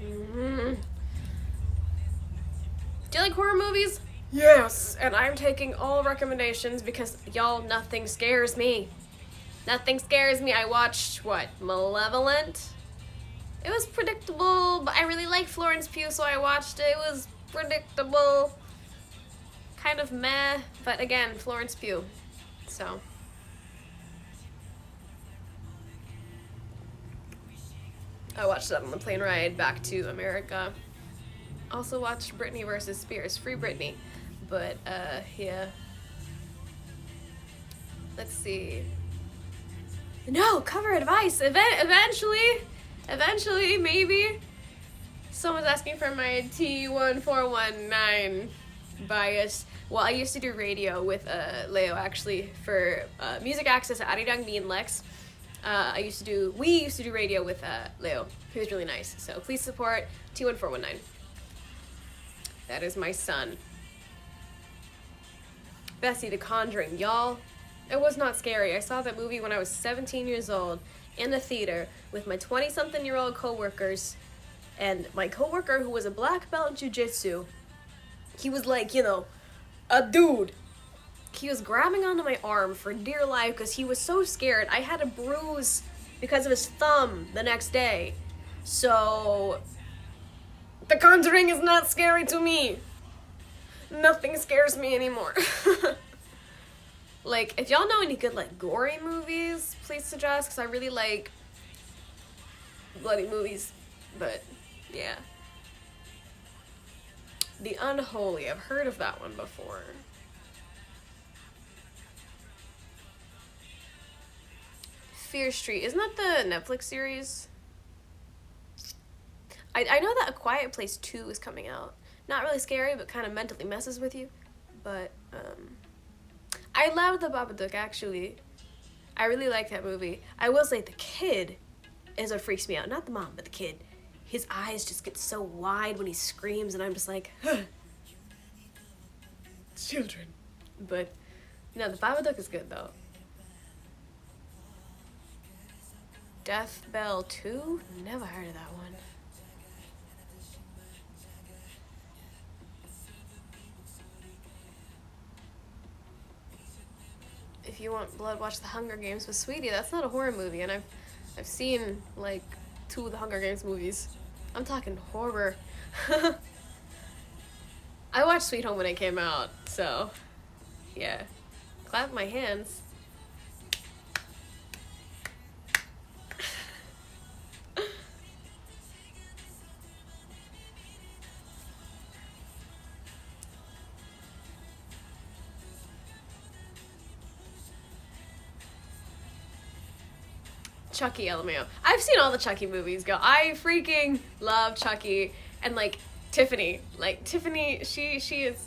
do you like horror movies? Yes. And I'm taking all recommendations because y'all, nothing scares me. Nothing scares me. I watched what, Malevolent? It was predictable, but I really like Florence Pugh, so I watched it. It was predictable, kind of meh, but again, Florence Pugh. So I watched that on the plane ride back to America. Also watched Britney versus Spears, Free Britney. But yeah. Let's see. No, cover advice. Eventually, maybe. Someone's asking for my T1419 bias. Well, I used to do radio with Leo actually for Music Access at Arirang, me and Lex. We used to do radio with Leo. He was really nice. So please support T1419. That is my son. Bessie the Conjuring, y'all. It was not scary. I saw that movie when I was 17 years old in the theater with my 20-something-year-old coworkers, and my coworker who was a black belt in jiu-jitsu. He was like, you know, a dude. He was grabbing onto my arm for dear life because he was so scared. I had a bruise because of his thumb the next day. So, The Conjuring is not scary to me. Nothing scares me anymore. Like, if y'all know any good, like, gory movies, please suggest, because I really like bloody movies. But, yeah. The Unholy. I've heard of that one before. Fear Street. Isn't that the Netflix series? I know that A Quiet Place 2 is coming out. Not really scary, but kind of mentally messes with you. But, I love The Babadook, actually. I really like that movie. I will say the kid is what freaks me out. Not the mom, but the kid. his eyes just get so wide when he screams, and I'm just like, children. But no, the Babadook is good though. Death Bell 2? Never heard of that one. If you want blood, watch The Hunger Games with Sweetie. That's not a horror movie, and I've seen like 2 of the Hunger Games movies. I'm talking horror. I watched Sweet Home when it came out, so yeah. Clap my hands. Chucky LMAO. I've seen all the Chucky movies go. I freaking love Chucky. And like Tiffany. Like Tiffany, she is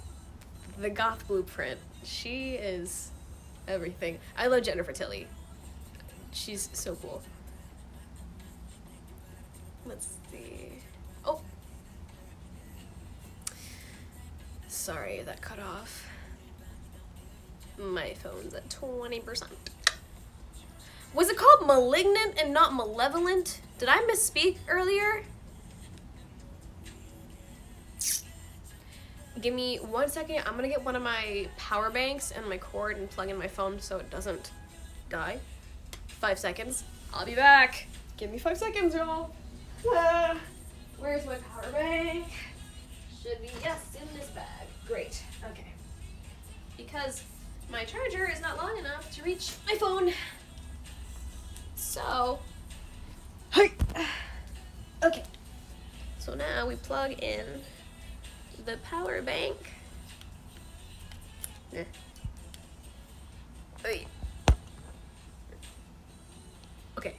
the goth blueprint. She is everything. I love Jennifer Tilly. She's so cool. Let's see. Oh. Sorry, that cut off. My phone's at 20%. Was it called Malignant and not Malevolent? Did I misspeak earlier? Give me 1 second. I'm gonna get one of my power banks and my cord and plug in my phone so it doesn't die. 5 seconds. I'll be back. Give me 5 seconds, y'all. Where's my power bank? Should be, yes, in this bag. Great. Okay. Because my charger is not long enough to reach my phone. So, okay. So now we plug in the power bank. Okay.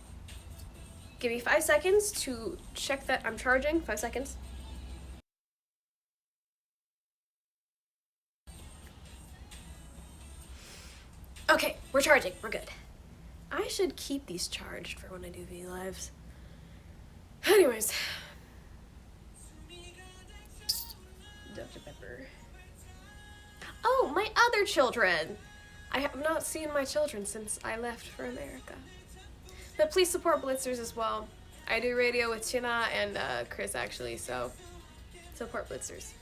Give me 5 seconds to check that I'm charging. 5 seconds. Okay, we're charging. We're good. I should keep these charged for when I do V-Lives. Anyways. Dr. Pepper. Oh, my other children! I have not seen my children since I left for America. But please support Blitzers as well. I do radio with Tina and Chris actually, so support Blitzers.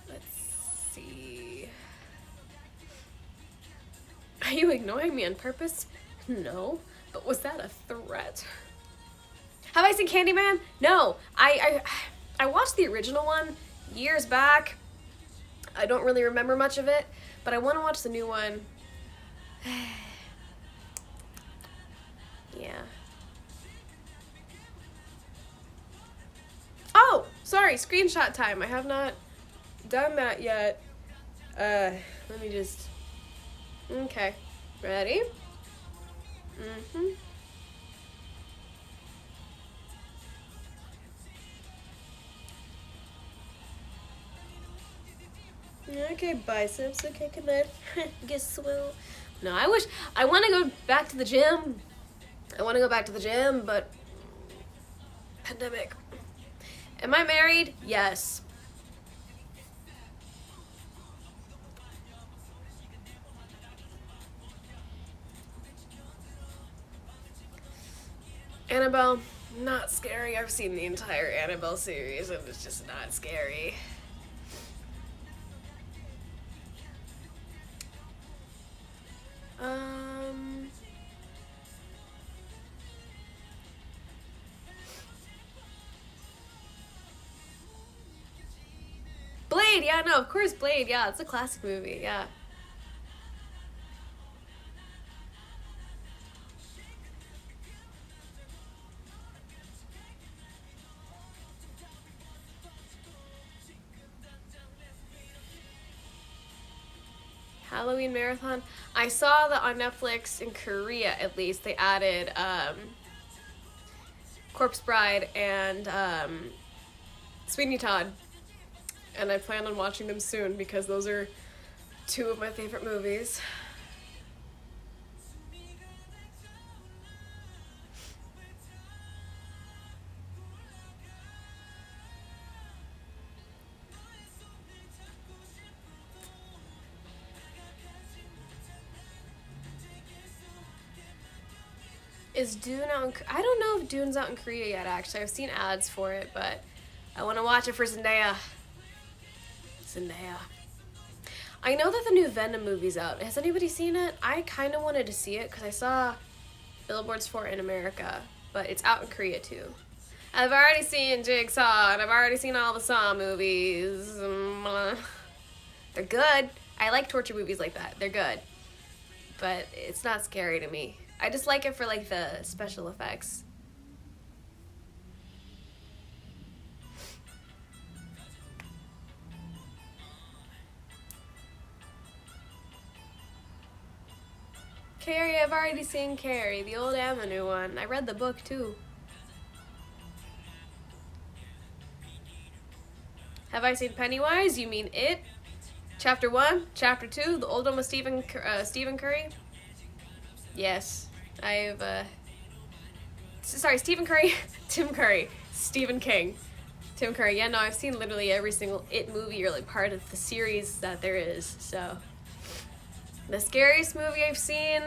Let's see. Are you ignoring me on purpose? No, but was that a threat? Have I seen Candyman? No, I watched the original one years back. I don't really remember much of it, but I want to watch the new one. Yeah. Oh, sorry, screenshot time. I have not done that yet. Let me just... Okay, ready? Okay, biceps. Okay, come on. Get swell. No, I want to go back to the gym. But pandemic. Am I married? Yes. Annabelle, not scary. I've seen the entire Annabelle series and it's just not scary. Blade, yeah, no, of course Blade, yeah, it's a classic movie, yeah. Halloween Marathon. I saw that on Netflix in Korea, at least, they added Corpse Bride and Sweeney Todd. And I plan on watching them soon because those are two of my favorite movies. Is Dune out in... I don't know if Dune's out in Korea yet, actually. I've seen ads for it, but I want to watch it for Zendaya. Zendaya. I know that the new Venom movie's out. Has anybody seen it? I kind of wanted to see it because I saw billboards for it in America, but it's out in Korea too. I've already seen Jigsaw, and I've already seen all the Saw movies. They're good. I like torture movies like that. They're good. But it's not scary to me. I just like it for, like, the special effects. Carrie, I've already seen Carrie, the old and the new one. I read the book, too. Have I seen Pennywise? You mean It? Chapter 1, Chapter 2, the old one with Stephen Curry? Yes, I've, sorry, Stephen Curry, Tim Curry, Stephen King, Tim Curry. Yeah, no, I've seen literally every single It movie or, like, part of the series that there is, so. The scariest movie I've seen,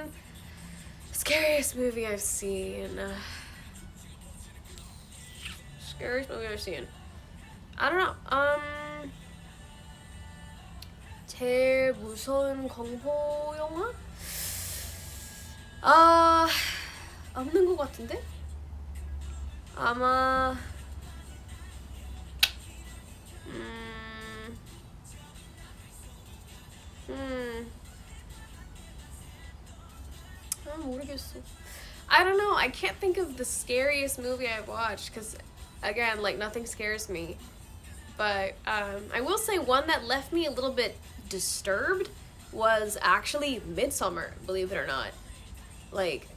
scariest movie I've seen, I don't know, 제일 무서운 공포 영화? 없는 것 같은데? 아마 모르겠어. I don't know. I can't think of the scariest movie I've watched because, again, like, nothing scares me. But I will say one that left me a little bit disturbed was actually Midsommar, believe it or not. Like,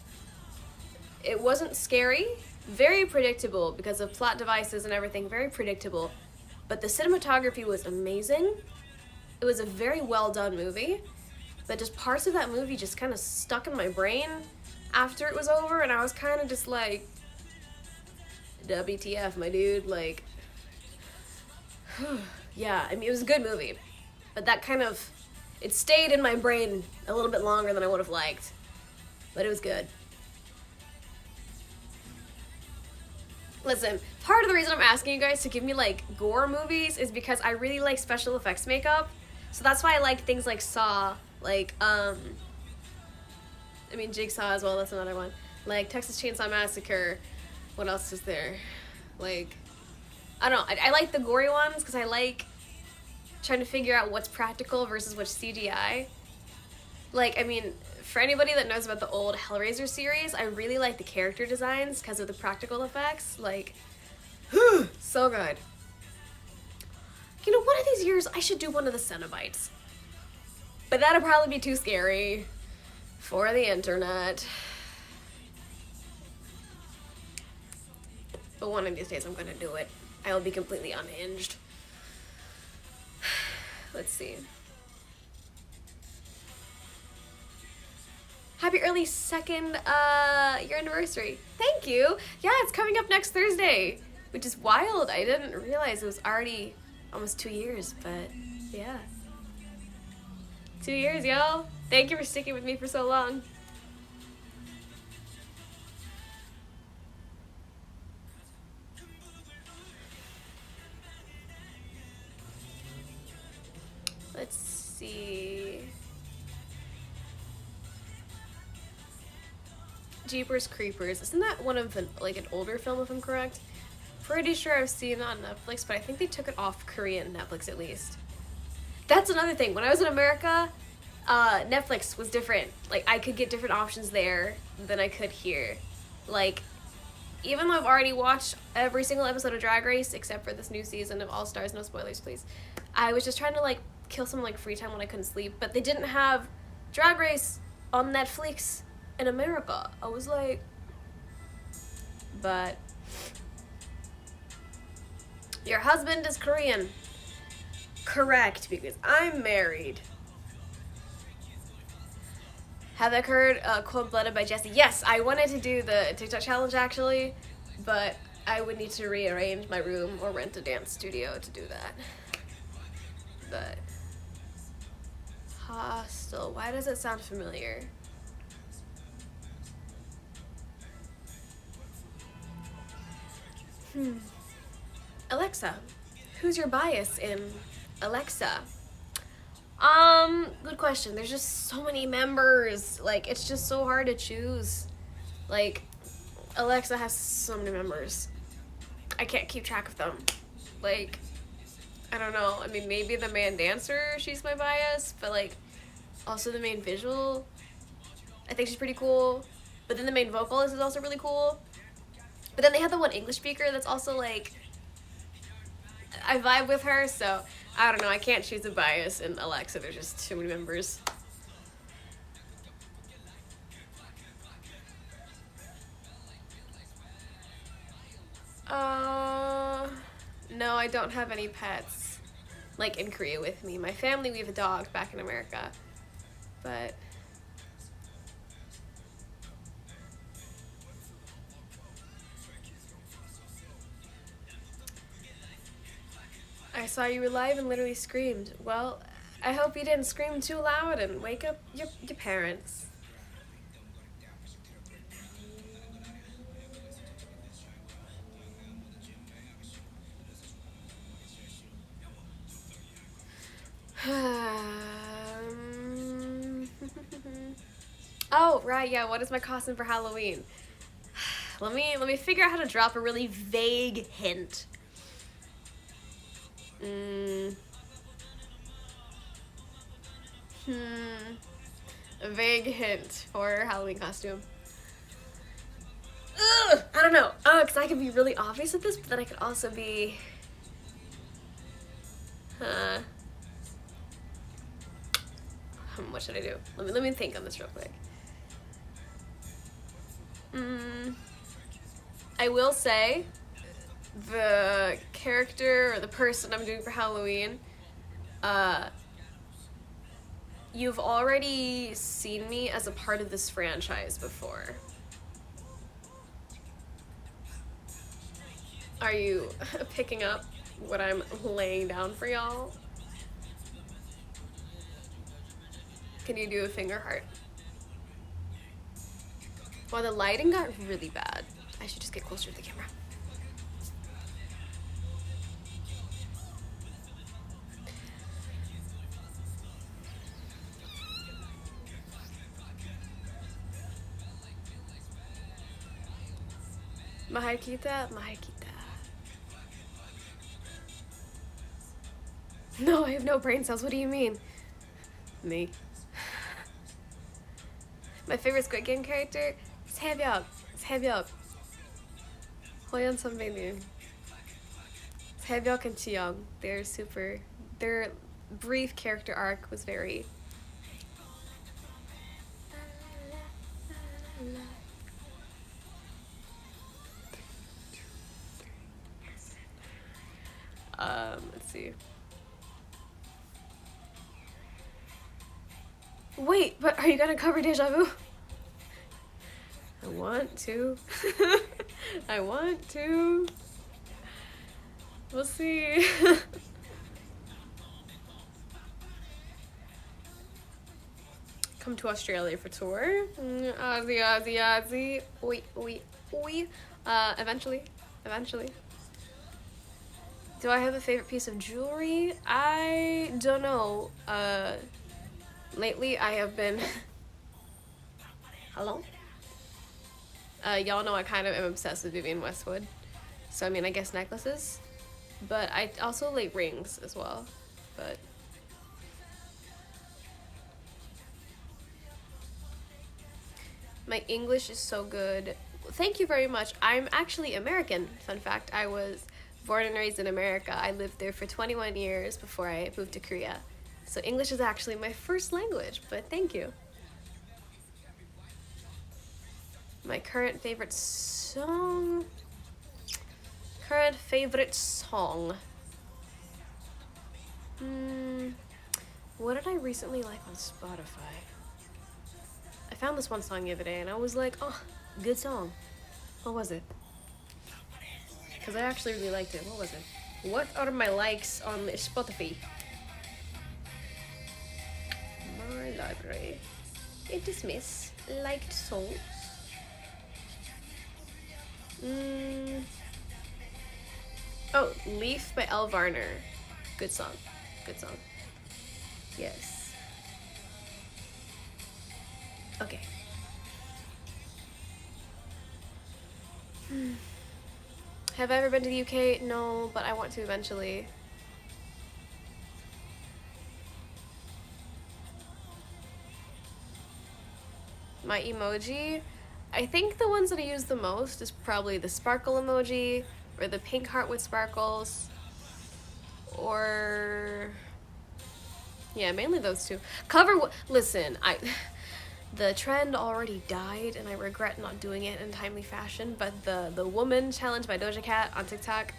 it wasn't scary, very predictable because of plot devices and everything, very predictable. But the cinematography was amazing. It was a very well done movie, but just parts of that movie just kind of stuck in my brain after it was over, and I was kind of just like, WTF, my dude, like, yeah, I mean, it was a good movie, but that kind of, it stayed in my brain a little bit longer than I would have liked, but it was good. Listen, part of the reason I'm asking you guys to give me, like, gore movies is because I really like special effects makeup, so that's why I like things like Saw, like, I mean, Jigsaw as well, that's another one, like, Texas Chainsaw Massacre, what else is there, like, I don't know, I like the gory ones because I like trying to figure out what's practical versus what's CGI. Like, I mean, for anybody that knows about the old Hellraiser series, I really like the character designs because of the practical effects. Like, so good. You know, one of these years I should do one of the Cenobites. But that'd probably be too scary for the internet. But one of these days I'm gonna do it. I will be completely unhinged. Let's see. Happy early second year anniversary. Thank you. Yeah, it's coming up next Thursday, which is wild. I didn't realize it was already almost 2 years, but yeah. 2 years, y'all. Thank you for sticking with me for so long. Let's see. Jeepers Creepers. Isn't that one of the, like, an older film, if I'm correct? Pretty sure I've seen it on Netflix, but I think they took it off Korean Netflix at least. That's another thing. When I was in America, Netflix was different. Like, I could get different options there than I could here. Like, even though I've already watched every single episode of Drag Race, except for this new season of All Stars, no spoilers, please. I was just trying to, like, kill some like free time when I couldn't sleep, but they didn't have Drag Race on Netflix in America. I was like, but your husband is Korean. Correct, because I'm married. Have I heard Cold-Blooded by Jessie? Yes, I wanted to do the TikTok challenge actually, but I would need to rearrange my room or rent a dance studio to do that. But Hostel, why does it sound familiar? Alexa, who's your bias in Alexa? Good question. There's just so many members. Like, it's just so hard to choose. Like, Alexa has so many members. I can't keep track of them. Like, I don't know. I mean, maybe the main dancer, she's my bias, but like, also the main visual, I think she's pretty cool. But then the main vocalist is also really cool. But then they have the one English speaker that's also like, I vibe with her, so I don't know. I can't choose a bias in Alexa. There's just too many members. No, I don't have any pets, like, in Korea with me. My family, we have a dog back in America, but I saw you were live and literally screamed. Well, I hope you didn't scream too loud and wake up your parents. Oh, right, yeah, what is my costume for Halloween? Let me figure out how to drop a really vague hint. A vague hint for Halloween costume. Ugh, I don't know. Because I could be really obvious with this, but then I could also be... What should I do? Let me think on this real quick. I will say the character or the person I'm doing for Halloween, you've already seen me as a part of this franchise before. Are you picking up what I'm laying down for y'all? Can you do a finger heart? Well, the lighting got really bad. I should just get closer to the camera. Mahakita, Mahakita. No, I have no brain cells. What do you mean? Me. My favorite Squid Game character? 새벽. 새벽. 호연 선배님. 새벽 and Chiyoung. They're super. Their brief character arc was very... let's see. Wait, but are you gonna cover Deja Vu? I want to. I want to. We'll see. Come to Australia for tour. Aussie, Aussie, Aussie. Oi, oi, oi. Eventually. Eventually. Do I have a favorite piece of jewelry? I don't know. Lately I have been... Hello? Y'all know I kind of am obsessed with Vivienne Westwood. So, I mean, I guess necklaces. But I also like rings as well. But... My English is so good. Thank you very much. I'm actually American. Fun fact, I was born and raised in America. I lived there for 21 years before I moved to Korea. So English is actually my first language, but thank you. My current favorite song. Current favorite song. What did I recently like on Spotify? I found this one song the other day and I was like, oh, good song. What was it? Because I actually really liked it. What was it? What are my likes on Spotify? My library. It dismiss liked songs. Oh, Leaf by Elle Varner. Good song. Good song. Yes. Okay. Have I ever been to the UK? No, but I want to eventually. My emoji? I think the ones that I use the most is probably the sparkle emoji, or the pink heart with sparkles, or... yeah, mainly those two. Listen, the trend already died and I regret not doing it in timely fashion, but the woman challenge by Doja Cat on TikTok,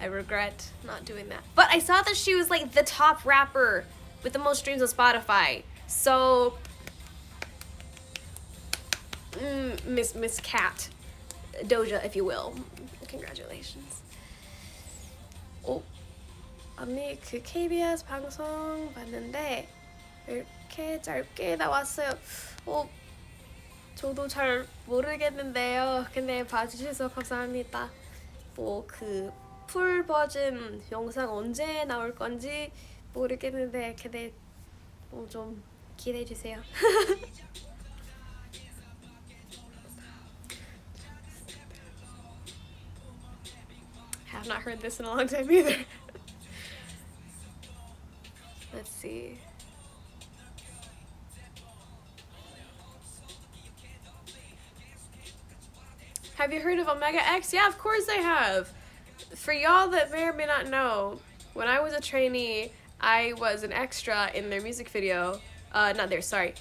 I regret not doing that. But I saw that she was like the top rapper with the most streams on Spotify. So Miss Cat, Doja, if you will. Congratulations. 어, 언니 그 KBS 방송 봤는데 이렇게 짧게 나왔어요. 저도 잘 모르겠는데요. 근데 봐주셔서 감사합니다. 뭐 그 풀 버전 영상 언제 나올 건지 모르겠는데 근데 뭐 좀 기대해 주세요. Have not heard this in a long time either. Let's see. Have you heard of Omega X? Yeah, of course I have. For y'all that may or may not know, when I was a trainee, I was an extra in their music video. Not there, sorry.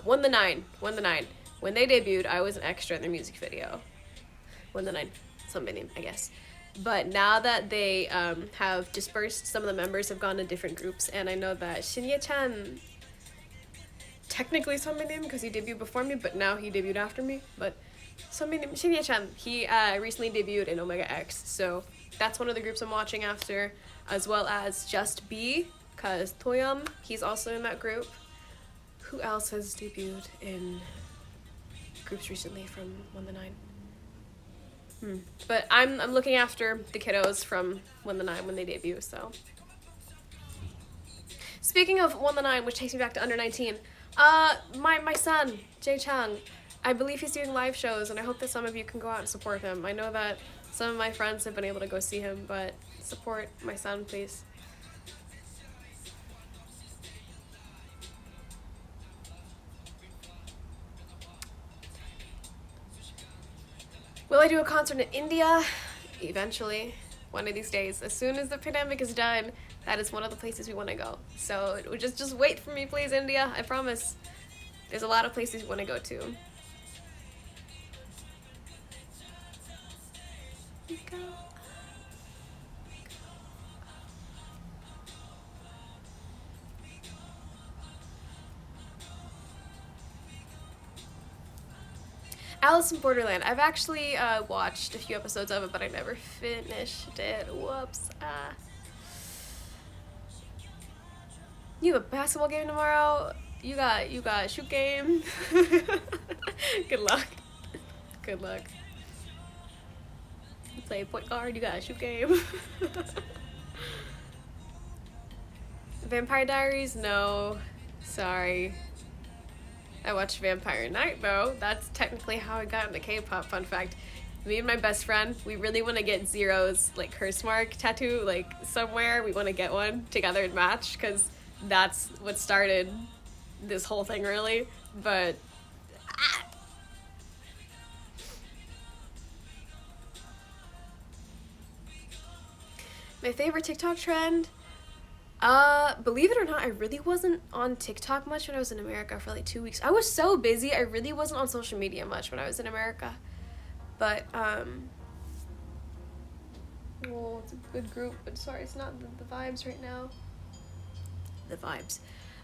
One the Nine. When they debuted, I was an extra in their music video. One the Nine. Somebody name, I guess. But now that they have dispersed, some of the members have gone to different groups, and I know that Shinye-chan, technically Sunmin because he debuted before me, but now he debuted after me. But Shinye-chan, he recently debuted in Omega X, so that's one of the groups I'm watching after, as well as Just B, because Toyum, he's also in that group. Who else has debuted in groups recently from One the Nine? But I'm looking after the kiddos from One the Nine when they debut, so. Speaking of One the Nine, which takes me back to under 19, my son, Jae Chang, I believe he's doing live shows, and I hope that some of you can go out and support him. I know that some of my friends have been able to go see him, but support my son, please. Will I do a concert in India? Eventually, one of these days. As soon as the pandemic is done, that is one of the places we want to go. So just wait for me, please, India. I promise. There's a lot of places we want to go to. Alice in Borderland. I've actually watched a few episodes of it, but I never finished it. Whoops. You have a basketball game tomorrow? You got a shoot game? Good luck. Good luck. You play point guard, you got a shoot game? Vampire Diaries? No. Sorry. I watched Vampire Night though. That's technically how I got into K-pop. Fun fact. Me and my best friend, we really want to get Zero's like curse mark tattoo like somewhere. We want to get one together and match because that's what started this whole thing really. But my favorite TikTok trend? Believe it or not, I really wasn't on TikTok much when I was in America for like 2 weeks. I was so busy, I really wasn't on social media much when I was in America. But, well, it's a good group, but sorry, it's not the vibes right now. The vibes.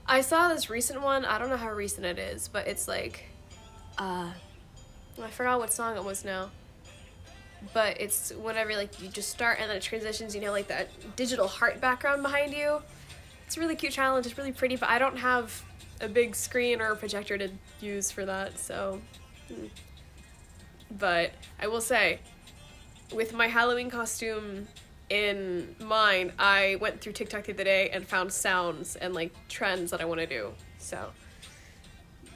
I saw this recent one, I don't know how recent it is, but it's like, I forgot what song it was now. But it's whenever, like, you just start and then it transitions, you know, like that digital heart background behind you. It's a really cute challenge, it's really pretty, but I don't have a big screen or a projector to use for that, so. But I will say, with my Halloween costume in mind, I went through TikTok the other day and found sounds and, like, trends that I want to do. So,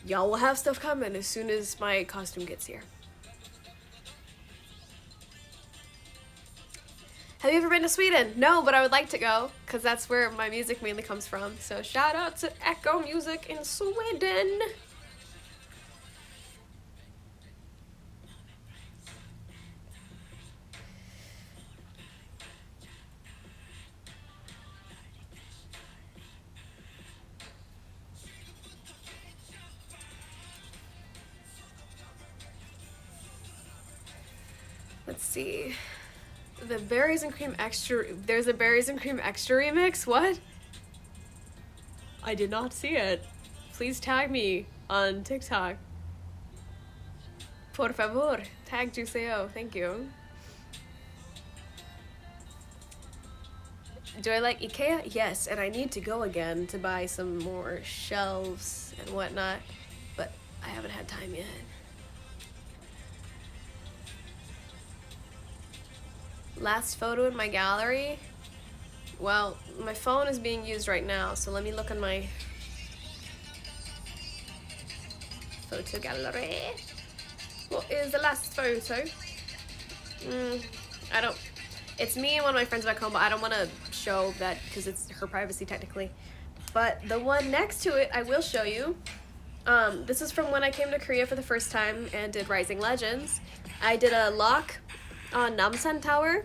y'all will have stuff coming as soon as my costume gets here. Have you ever been to Sweden? No, but I would like to go, because that's where my music mainly comes from. So shout out to Echo Music in Sweden. Let's see. The Berries and Cream Extra, there's a Berries and Cream Extra remix? What? I did not see it. Please tag me on TikTok. Por favor, tag Juiceo, thank you. Do I like IKEA? Yes, and I need to go again to buy some more shelves and whatnot, but I haven't had time yet. Last photo in my gallery? Well, my phone is being used right now, so let me look in my photo gallery. What is the last photo? I don't, it's me and one of my friends back home, but I don't want to show that because it's her privacy technically. But the one next to it, I will show you. This is from when I came to Korea for the first time and did Rising Legends. I did a lock on Namsan Tower,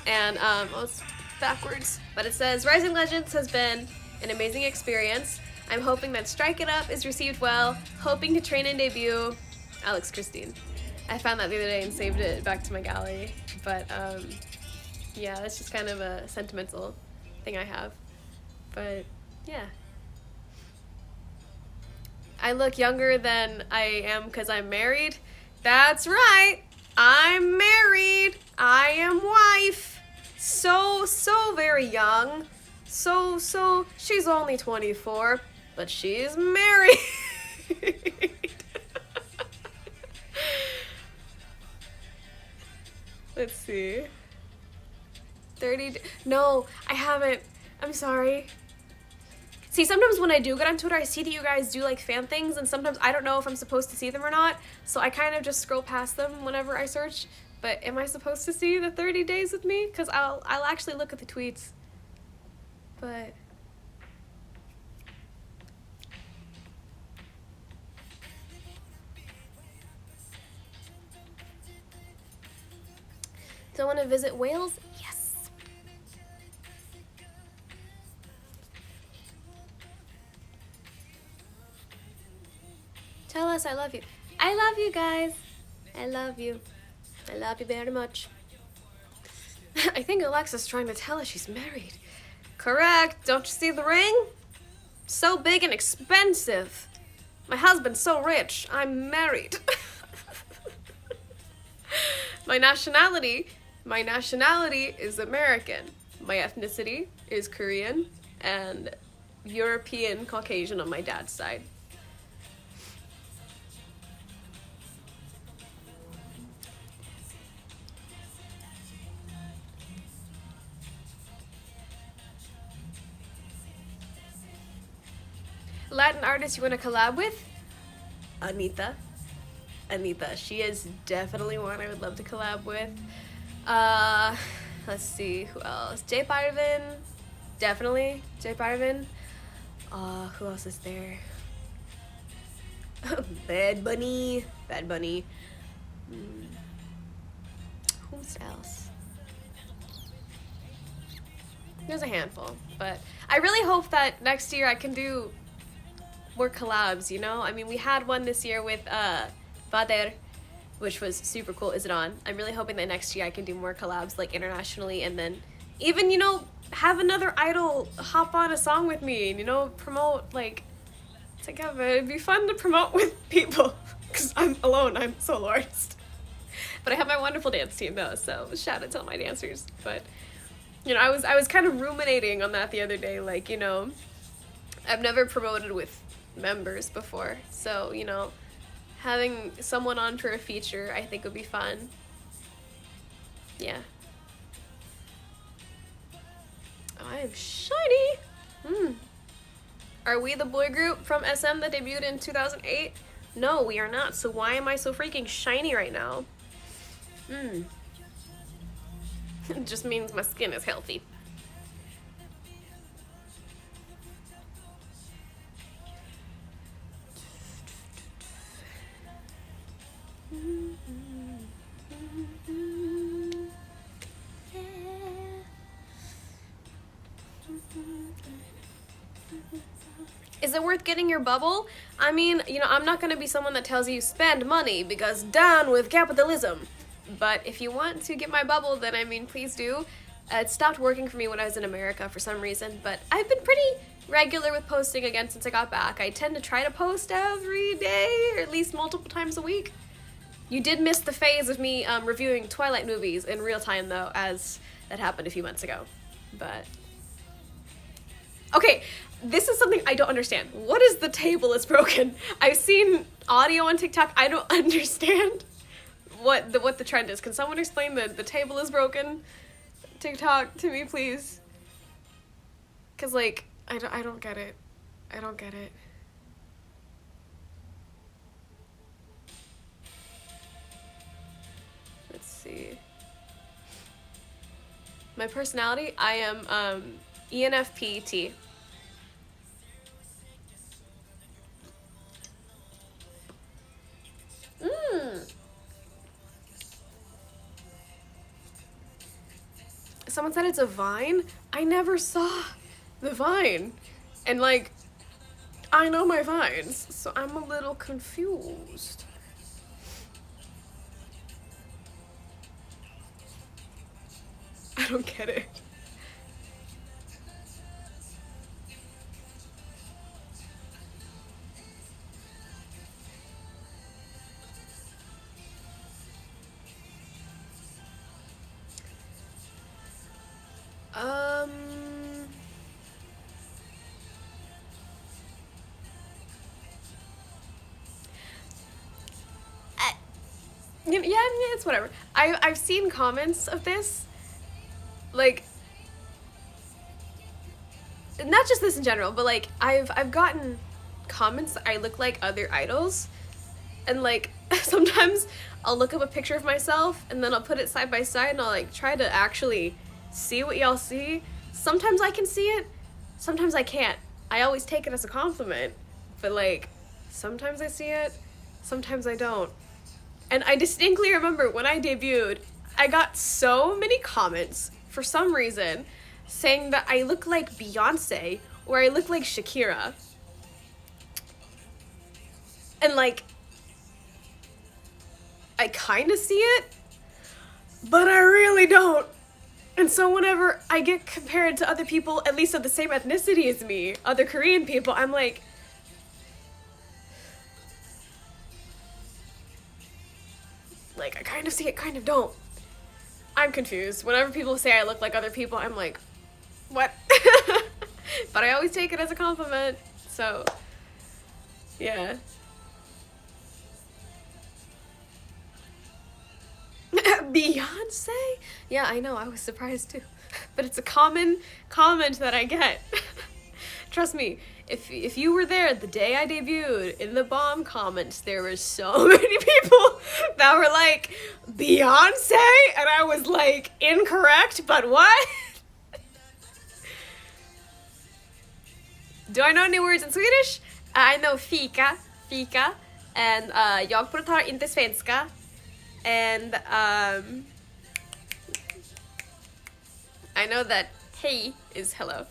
and well, it's backwards, but it says Rising Legends has been an amazing experience. I'm hoping that Strike It Up is received well. Hoping to train and debut. Alex Christine. I found that the other day and saved it back to my gallery, but yeah, that's just kind of a sentimental thing I have. But yeah, I look younger than I am because I'm married. That's right. I'm married. I am wife. So very young. So, she's only 24, but she's married. Let's see. 30, no, I haven't. I'm sorry. See, sometimes when I do get on Twitter, I see that you guys do like fan things, and sometimes I don't know if I'm supposed to see them or not, so I kind of just scroll past them whenever I search. But am I supposed to see the 30 days with me? Because I'll actually look at the tweets. But do I want to visit Wales? Yes. Tell us I love you. I love you guys. I love you. I love you very much. I think Alexa's trying to tell us she's married. Correct. Don't you see the ring? So big and expensive. My husband's so rich. I'm married. My nationality is American. My ethnicity is Korean and European Caucasian on my dad's side. Latin artist you want to collab with? Anita. She is definitely one I would love to collab with. Let's see, who else? J Balvin. Definitely J Balvin. Who else is there? Bad Bunny. Who else? There's a handful, but I really hope that next year I can do more collabs, you know? I mean, we had one this year with Vader, which was super cool. Is it on? I'm really hoping that next year I can do more collabs, like, internationally, and then even, you know, have another idol hop on a song with me and, you know, promote, like, together. It'd be fun to promote with people, because I'm alone. I'm a solo artist. But I have my wonderful dance team, though, so shout out to all my dancers. But, you know, I was kind of ruminating on that the other day, like, you know, I've never promoted with members before, so, you know, having someone on for a feature I think would be fun. Yeah. Oh, I am shiny! Are we the boy group from SM that debuted in 2008? No, we are not, so why am I so freaking shiny right now? It just means my skin is healthy. Is it worth getting your bubble? I mean, you know, I'm not gonna be someone that tells you spend money because down with capitalism. But if you want to get my bubble, then I mean, please do. It stopped working for me when I was in America for some reason, but I've been pretty regular with posting again since I got back. I tend to try to post every day, or at least multiple times a week. You did miss the phase of me reviewing Twilight movies in real time, though, as that happened a few months ago. But okay, this is something I don't understand. What is the table is broken? I've seen audio on TikTok. I don't understand what the trend is. Can someone explain the table is broken TikTok to me, please? Cause like I don't get it. I don't get it. Let's see. My personality, I am ENFP. Someone said it's a Vine. I never saw the Vine. And like, I know my Vines, so I'm a little confused. I don't get it. Yeah, it's whatever. I've seen comments of this, like, not just this in general, but like I've gotten comments that I look like other idols, and like sometimes I'll look up a picture of myself and then I'll put it side by side and I'll like try to actually see what y'all see. Sometimes I can see it, sometimes I can't. I always take it as a compliment, but like sometimes I see it, sometimes I don't. And I distinctly remember when I debuted, I got so many comments, for some reason, saying that I look like Beyonce or I look like Shakira. And like, I kind of see it, but I really don't. And so whenever I get compared to other people, at least of the same ethnicity as me, other Korean people, I'm like, I kind of see it, kind of don't. I'm confused. Whenever people say I look like other people, I'm like, what? But I always take it as a compliment, so, yeah. Beyonce? Yeah, I know, I was surprised too. But it's a common comment that I get. Trust me, if you were there the day I debuted, in the bomb comments, there were so many people that were like, Beyonce? And I was like, incorrect, but what? Do I know any words in Swedish? I know fika, and jag pratar inte svenska, and I know that hey is hello.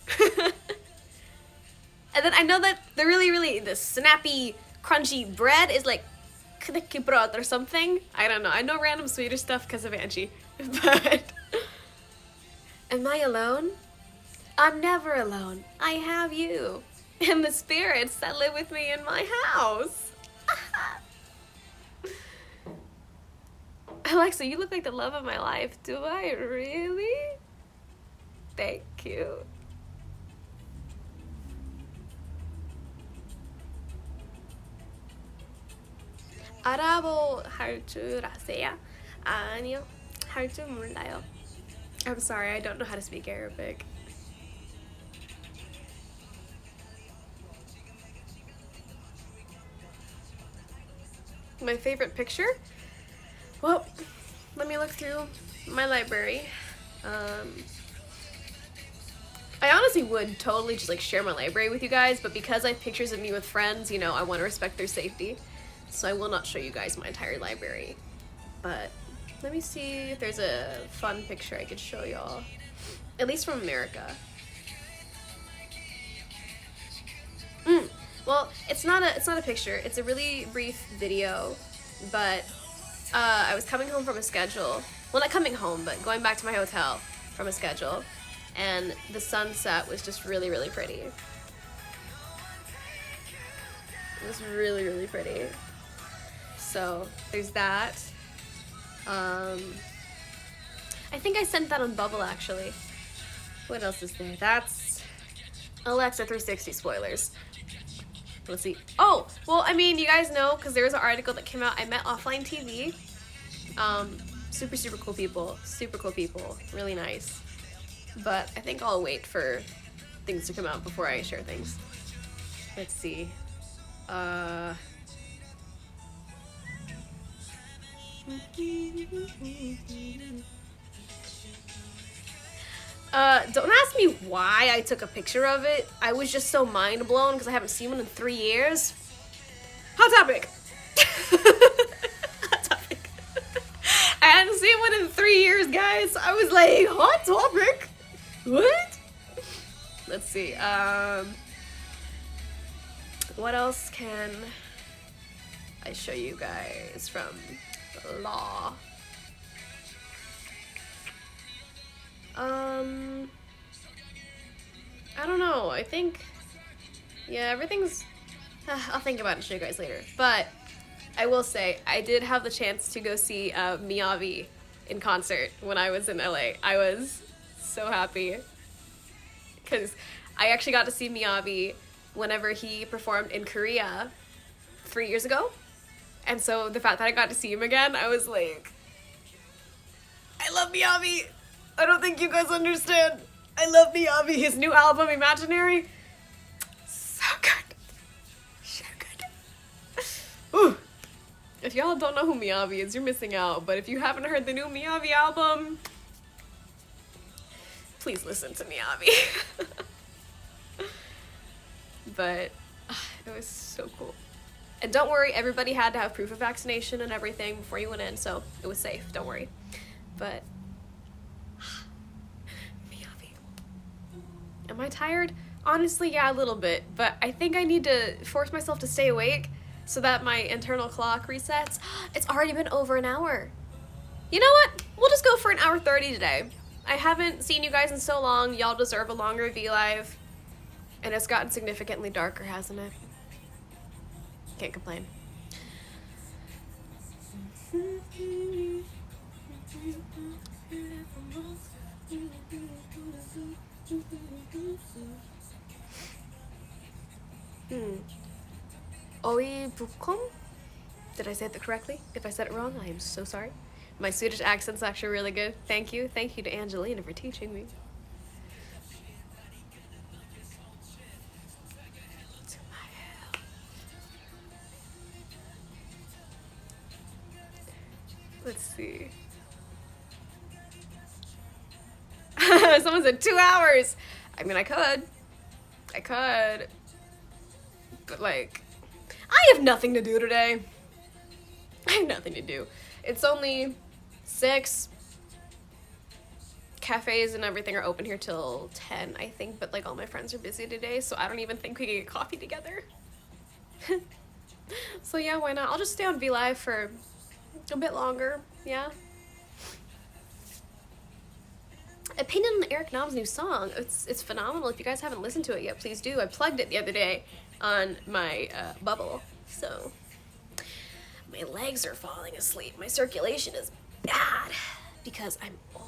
And then I know that the snappy, crunchy bread is like knäckebröd or something. I don't know. I know random Swedish stuff because of Angie. But am I alone? I'm never alone. I have you and the spirits that live with me in my house. Alexa, you look like the love of my life. Do I really? Thank you. 아랍어 할 줄 아세요? 아니요. 할 줄 몰라요. I'm sorry, I don't know how to speak Arabic. My favorite picture? Well, let me look through my library. I honestly would totally just like share my library with you guys, but because I have pictures of me with friends, you know, I want to respect their safety. So I will not show you guys my entire library. But let me see if there's a fun picture I could show y'all. At least from America. Well, it's not a picture. It's a really brief video, but I was coming home from a schedule. Well, not coming home, but going back to my hotel from a schedule, and the sunset was just really, really pretty. It was really, really pretty. So there's that. I think I sent that on Bubble actually. What else is there? That's Alexa 360 spoilers. Let's see. Oh, well, I mean, you guys know, because there was an article that came out. I met Offline TV. Super, super cool people. Super cool people. Really nice. But I think I'll wait for things to come out before I share things. Let's see. Don't ask me why I took a picture of it. I was just so mind blown because I haven't seen one in 3 years. Hot topic! Hot topic. I hadn't seen one in 3 years, guys. I was like, hot topic? What? Let's see. What else can I show you guys from Law? I don't know. I think, yeah, everything's. I'll think about it and show you guys later. But I will say, I did have the chance to go see Miyavi in concert when I was in LA. I was so happy because I actually got to see Miyavi whenever he performed in Korea 3 years ago. And so the fact that I got to see him again, I was like, I love Miyavi. I don't think you guys understand. I love Miyavi. His new album, Imaginary, so good. So good. Ooh. If y'all don't know who Miyavi is, you're missing out. But if you haven't heard the new Miyavi album, please listen to Miyavi. But it was so cool. And don't worry, everybody had to have proof of vaccination and everything before you went in, so it was safe. Don't worry. But am I tired? Honestly, yeah, a little bit, but I think I need to force myself to stay awake so that my internal clock resets. It's already been over an hour. You know what? We'll just go for an hour 30 today. I haven't seen you guys in so long. Y'all deserve a longer V-Live. And it's gotten significantly darker, hasn't it? Can't complain. Oi bukom? Did I say that correctly? If I said it wrong, I am so sorry. My Swedish accent's actually really good. Thank you. Thank you to Angelina for teaching me. Let's see. Someone said 2 hours. I mean, I could. But like, I have nothing to do today. I have nothing to do. It's only 6. cafes and everything are open here till 10, I think, but like all my friends are busy today, so I don't even think we can get coffee together. So yeah, why not? I'll just stay on V Live for a bit longer, yeah. Opinion on Eric Nam's new song. It's phenomenal. If you guys haven't listened to it yet, please do. I plugged it the other day on my Bubble, so my legs are falling asleep. My circulation is bad because I'm old.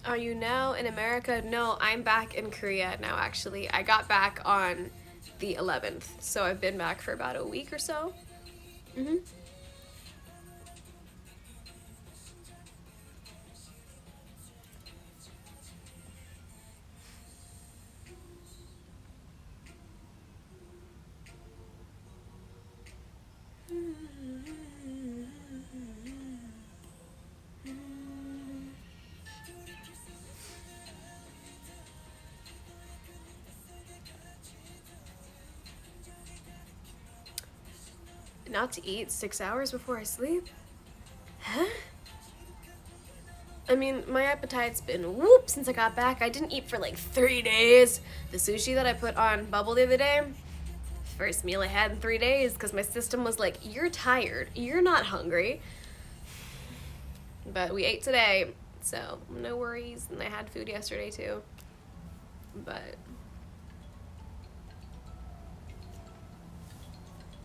Are you now in America? No, I'm back in Korea now, actually. I got back on the 11th, so I've been back for about a week or so. Mm-hmm. Not to eat 6 hours before I sleep? Huh? I mean, my appetite's been whoop since I got back. I didn't eat for like 3 days. The sushi that I put on Bubble the other day, first meal I had in 3 days, because my system was like, you're tired, you're not hungry. But we ate today, so no worries. And I had food yesterday too. But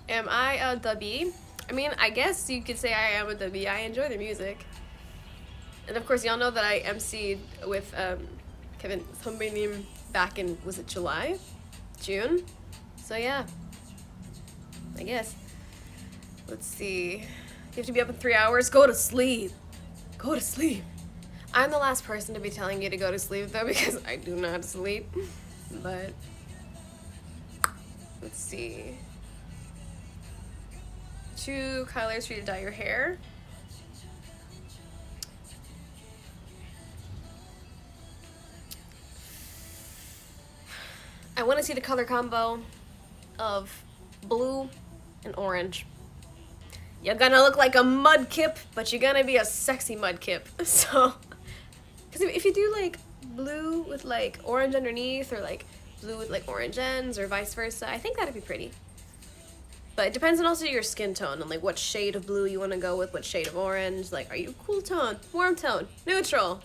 am I a dubby? I mean, I guess you could say I am a dubby. I enjoy the music. And of course, y'all know that I emceed with Kevin Thombinim back in, was it July? June? So yeah, I guess. Let's see. You have to be up in 3 hours? Go to sleep. Go to sleep. I'm the last person to be telling you to go to sleep though, because I do not sleep. But let's see. 2 colors for you to dye your hair. I want to see the color combo of blue and orange. You're gonna look like a mudkip, but you're gonna be a sexy mudkip. So, because if you do like blue with like orange underneath, or like blue with like orange ends, or vice versa, I think that'd be pretty. But it depends on also your skin tone and like what shade of blue you want to go with, what shade of orange. Like, are you cool tone, warm tone, neutral?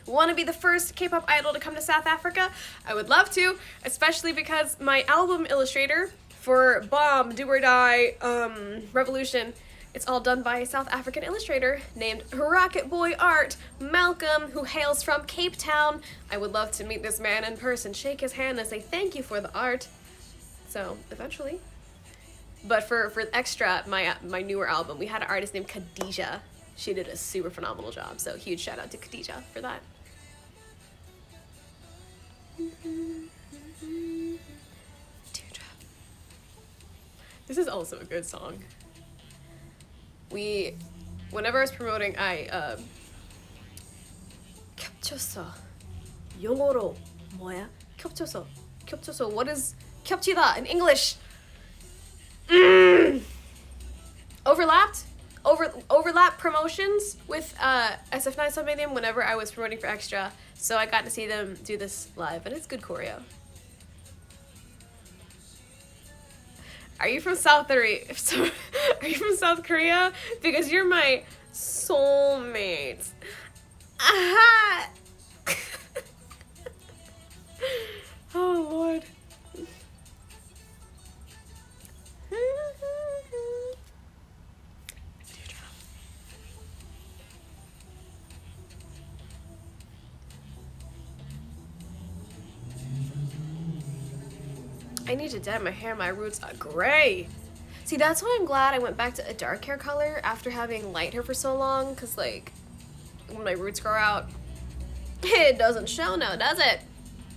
Want to be the first K-pop idol to come to South Africa? I would love to, especially because my album illustrator for Bomb, Do or Die, Revolution, it's all done by a South African illustrator named Rocket Boy Art Malcolm, who hails from Cape Town. I would love to meet this man in person, shake his hand, and say thank you for the art. So, eventually. But for Extra, my newer album, we had an artist named Khadija. She did a super phenomenal job, so huge shout out to Khadija for that. This is also a good song. Whenever I was promoting, I 겹쳤어. 영어로 뭐야? 겹쳐서. What is 겹치다 in English? Overlap promotions with SF9 Submedium whenever I was promoting for Extra, so I got to see them do this live, and it's good choreo. Are you from South Korea? Are you from South Korea? Because you're my soulmate. Aha! Oh Lord. I need to dye my hair. My roots are gray. See, that's why I'm glad I went back to a dark hair color after having light hair for so long, because like when my roots grow out, it doesn't show now, does it?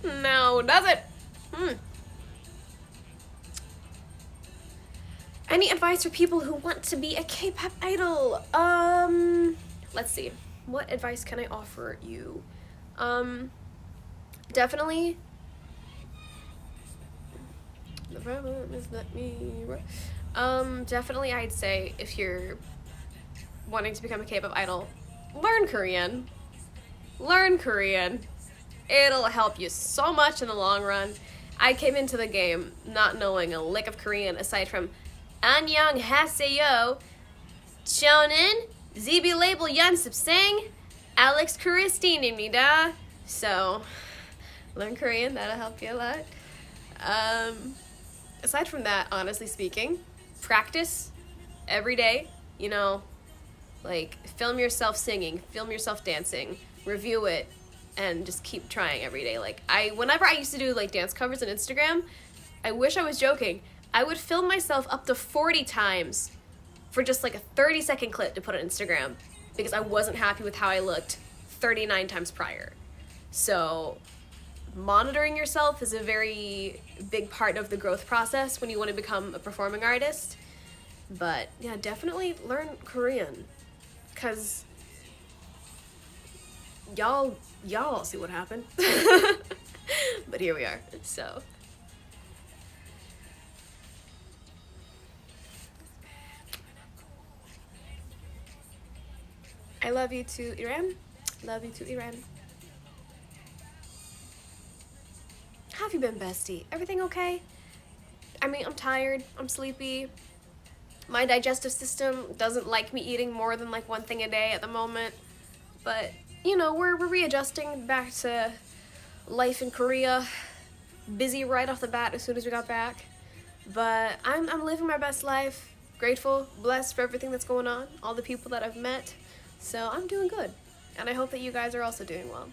No, does it? Any advice for people who want to be a K-pop idol? Let's see. What advice can I offer you? Definitely. The problem is that definitely I'd say if you're wanting to become a K-pop idol, learn Korean. Learn Korean. It'll help you so much in the long run. I came into the game not knowing a lick of Korean aside from 안녕하세요, 저는 ZB label 연습 생 Alex Christine입니다. So, learn Korean, that'll help you a lot. Aside from that, honestly speaking, practice every day, you know, like film yourself singing, film yourself dancing, review it, and just keep trying every day. Like whenever I used to do like dance covers on Instagram, I wish I was joking. I would film myself up to 40 times for just like a 30-second clip to put on Instagram because I wasn't happy with how I looked 39 times prior. So monitoring yourself is a very big part of the growth process when you want to become a performing artist. But yeah, definitely learn Korean, because y'all see what happened. But here we are. So I love you too, Iran. Love you too, Iran. How have you been, bestie? Everything okay? I mean, I'm tired, I'm sleepy. My digestive system doesn't like me eating more than like one thing a day at the moment. But, you know, we're readjusting back to life in Korea. Busy right off the bat as soon as we got back. But I'm living my best life. Grateful, blessed for everything that's going on, all the people that I've met. So I'm doing good. And I hope that you guys are also doing well.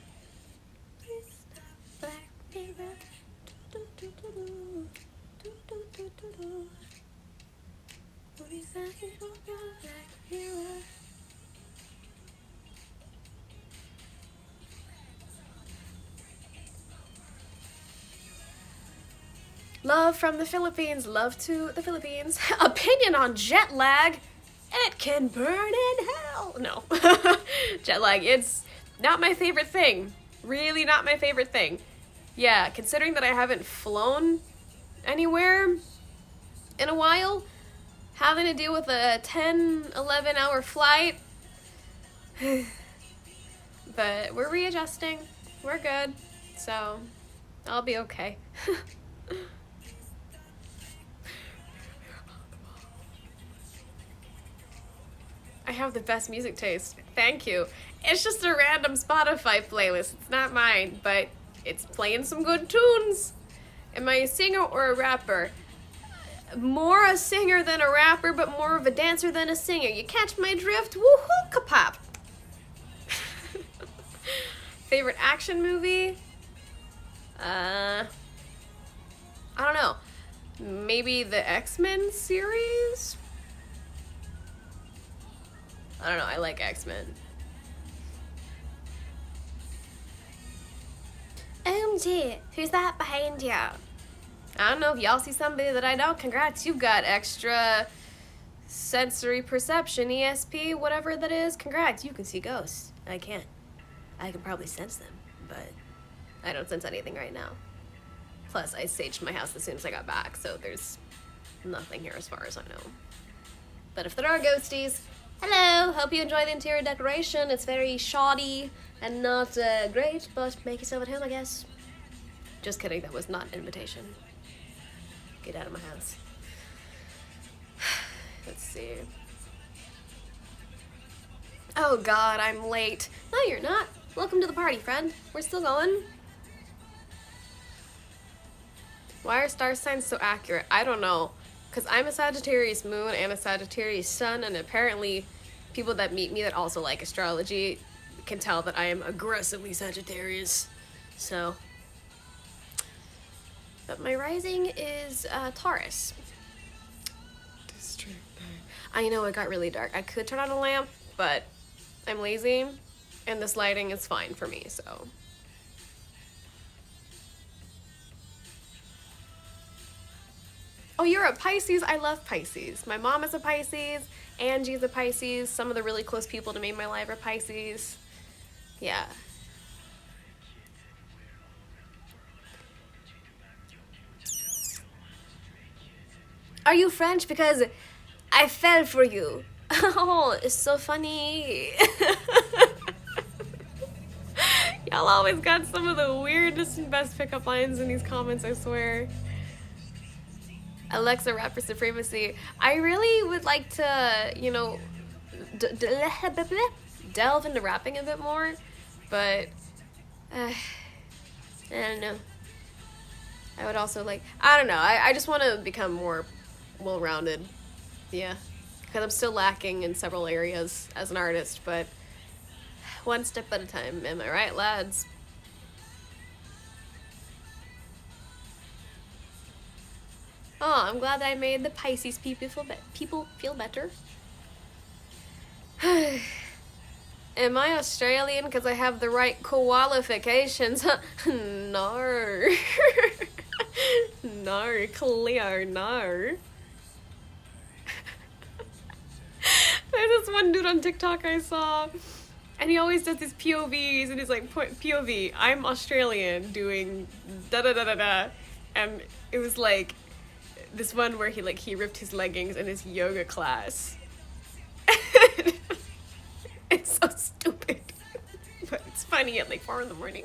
Love from the Philippines. Love to the Philippines. Opinion on jet lag. It can burn in hell. No. Jet lag, it's not my favorite thing. Really not my favorite thing. Yeah, considering that I haven't flown anywhere in a while, having to deal with a 10, 11 hour flight. But we're readjusting. We're good. So I'll be okay. I have the best music taste. Thank you. It's just a random Spotify playlist. It's not mine, but it's playing some good tunes. Am I a singer or a rapper? More a singer than a rapper, but more of a dancer than a singer. You catch my drift? Woohoo, kapop. Favorite action movie? I don't know. Maybe the X-Men series? I don't know, I like X-Men. OMG, who's that behind you? I don't know if y'all see somebody that I don't. Congrats, you've got extra sensory perception, ESP, whatever that is. Congrats, you can see ghosts. I can't. I can probably sense them, but I don't sense anything right now. Plus, I saged my house as soon as I got back, so there's nothing here as far as I know. But if there are ghosties, hello! Hope you enjoy the interior decoration. It's very shoddy and not great, but make yourself at home, I guess. Just kidding, that was not an invitation. Get out of my house. Let's see. Oh god, I'm late. No, you're not. Welcome to the party, friend. We're still going. Why are star signs so accurate? I don't know. Because I'm a Sagittarius moon and a Sagittarius sun, and apparently people that meet me that also like astrology can tell that I am aggressively Sagittarius. So. But my rising is Taurus. I know it got really dark. I could turn on a lamp, but I'm lazy, and this lighting is fine for me, so. Oh, you're a Pisces? I love Pisces. My mom is a Pisces. Angie's a Pisces. Some of the really close people to me in my life are Pisces. Yeah. Are you French? Because I fell for you. Oh, it's so funny. Y'all always got some of the weirdest and best pickup lines in these comments, I swear. Alexa, rapper supremacy. I really would like to, you know, delve into rapping a bit more, but I don't know. I would also like, I don't know, I just want to become more well-rounded. Yeah, because I'm still lacking in several areas as an artist, but one step at a time, am I right, lads? Oh, I'm glad that I made the Pisces people feel better. Am I Australian because I have the right qualifications? No. No, Cleo, no. There's this one dude on TikTok I saw, and he always does these POVs, and he's like, POV, I'm Australian doing da-da-da-da-da, and it was like, this one where he ripped his leggings in his yoga class. It's so stupid, but it's funny at like 4 in the morning.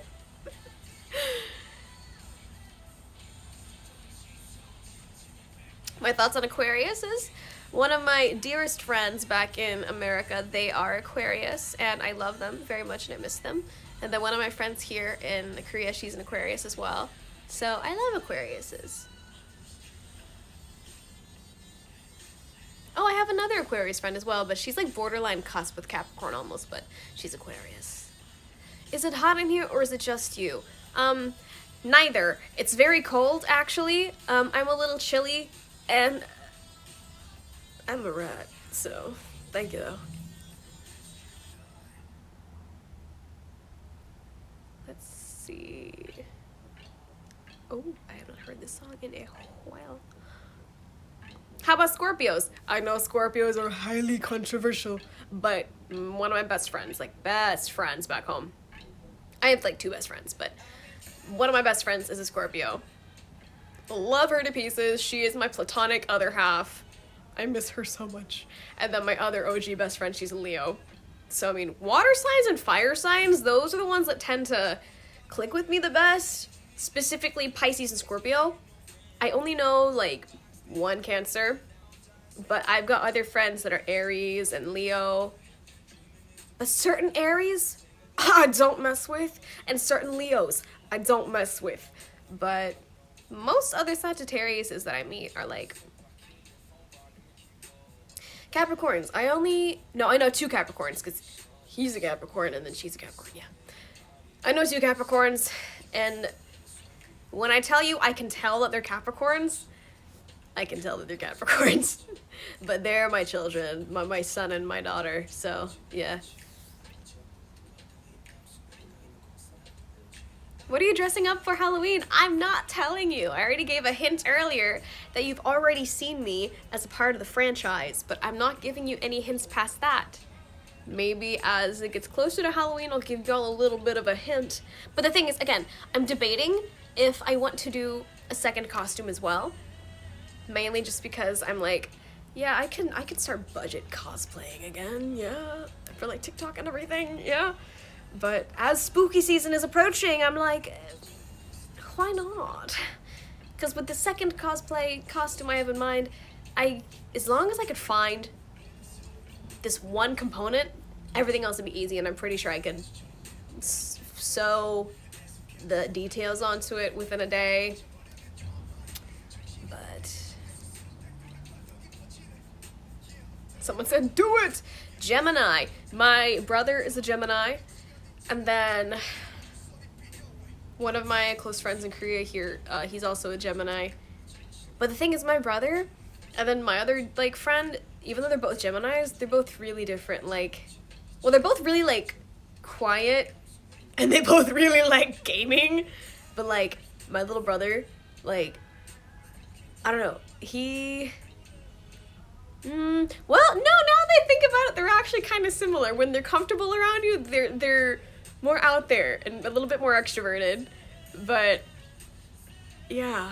My thoughts on Aquarius is one of my dearest friends back in America. They are Aquarius, and I love them very much, and I miss them. And then one of my friends here in Korea, she's an Aquarius as well. So I love Aquariuses. Oh, I have another Aquarius friend as well, but she's like borderline cusp with Capricorn almost, but she's Aquarius. Is it hot in here or is it just you? Neither. It's very cold, actually. I'm a little chilly, and I'm a rat, so thank you though. Let's see. Oh, I haven't heard this song in a while. How about Scorpios? I know Scorpios are highly controversial, but one of my best friends, like best friends back home. I have like 2 best friends, but one of my best friends is a Scorpio. Love her to pieces. She is my platonic other half. I miss her so much. And then my other OG best friend, she's a Leo. So, I mean, water signs and fire signs, those are the ones that tend to click with me the best. Specifically Pisces and Scorpio. I only know like 1 Cancer, but I've got other friends that are Aries and Leo. A certain Aries I don't mess with, and certain Leos I don't mess with. But most other Sagittariuses that I meet are like Capricorns. I know 2 Capricorns, because he's a Capricorn and then she's a Capricorn, yeah. I know 2 Capricorns, and when I tell you I can tell that they're Capricorns, I can tell that they're Capricorns. But they're my children, my son and my daughter, so yeah. What are you dressing up for Halloween? I'm not telling you. I already gave a hint earlier that you've already seen me as a part of the franchise, but I'm not giving you any hints past that. Maybe as it gets closer to Halloween, I'll give y'all a little bit of a hint. But the thing is, again, I'm debating if I want to do a second costume as well. Mainly just because I'm like, yeah, I can start budget cosplaying again, yeah, for like TikTok and everything, yeah. But as spooky season is approaching, I'm like, why not? Because with the second cosplay costume I have in mind, as long as I could find this one component, everything else would be easy, and I'm pretty sure I could sew the details onto it within a day. Someone said, do it! Gemini. My brother is a Gemini. And then one of my close friends in Korea here, he's also a Gemini. But the thing is, my brother and then my other like friend, even though they're both Geminis, they're both really different. Like, well, they're both really like quiet, and they both really like gaming. But like my little brother, like I don't know. Well, no, now that I think about it, they're actually kind of similar. When they're comfortable around you, they're more out there and a little bit more extroverted. But yeah.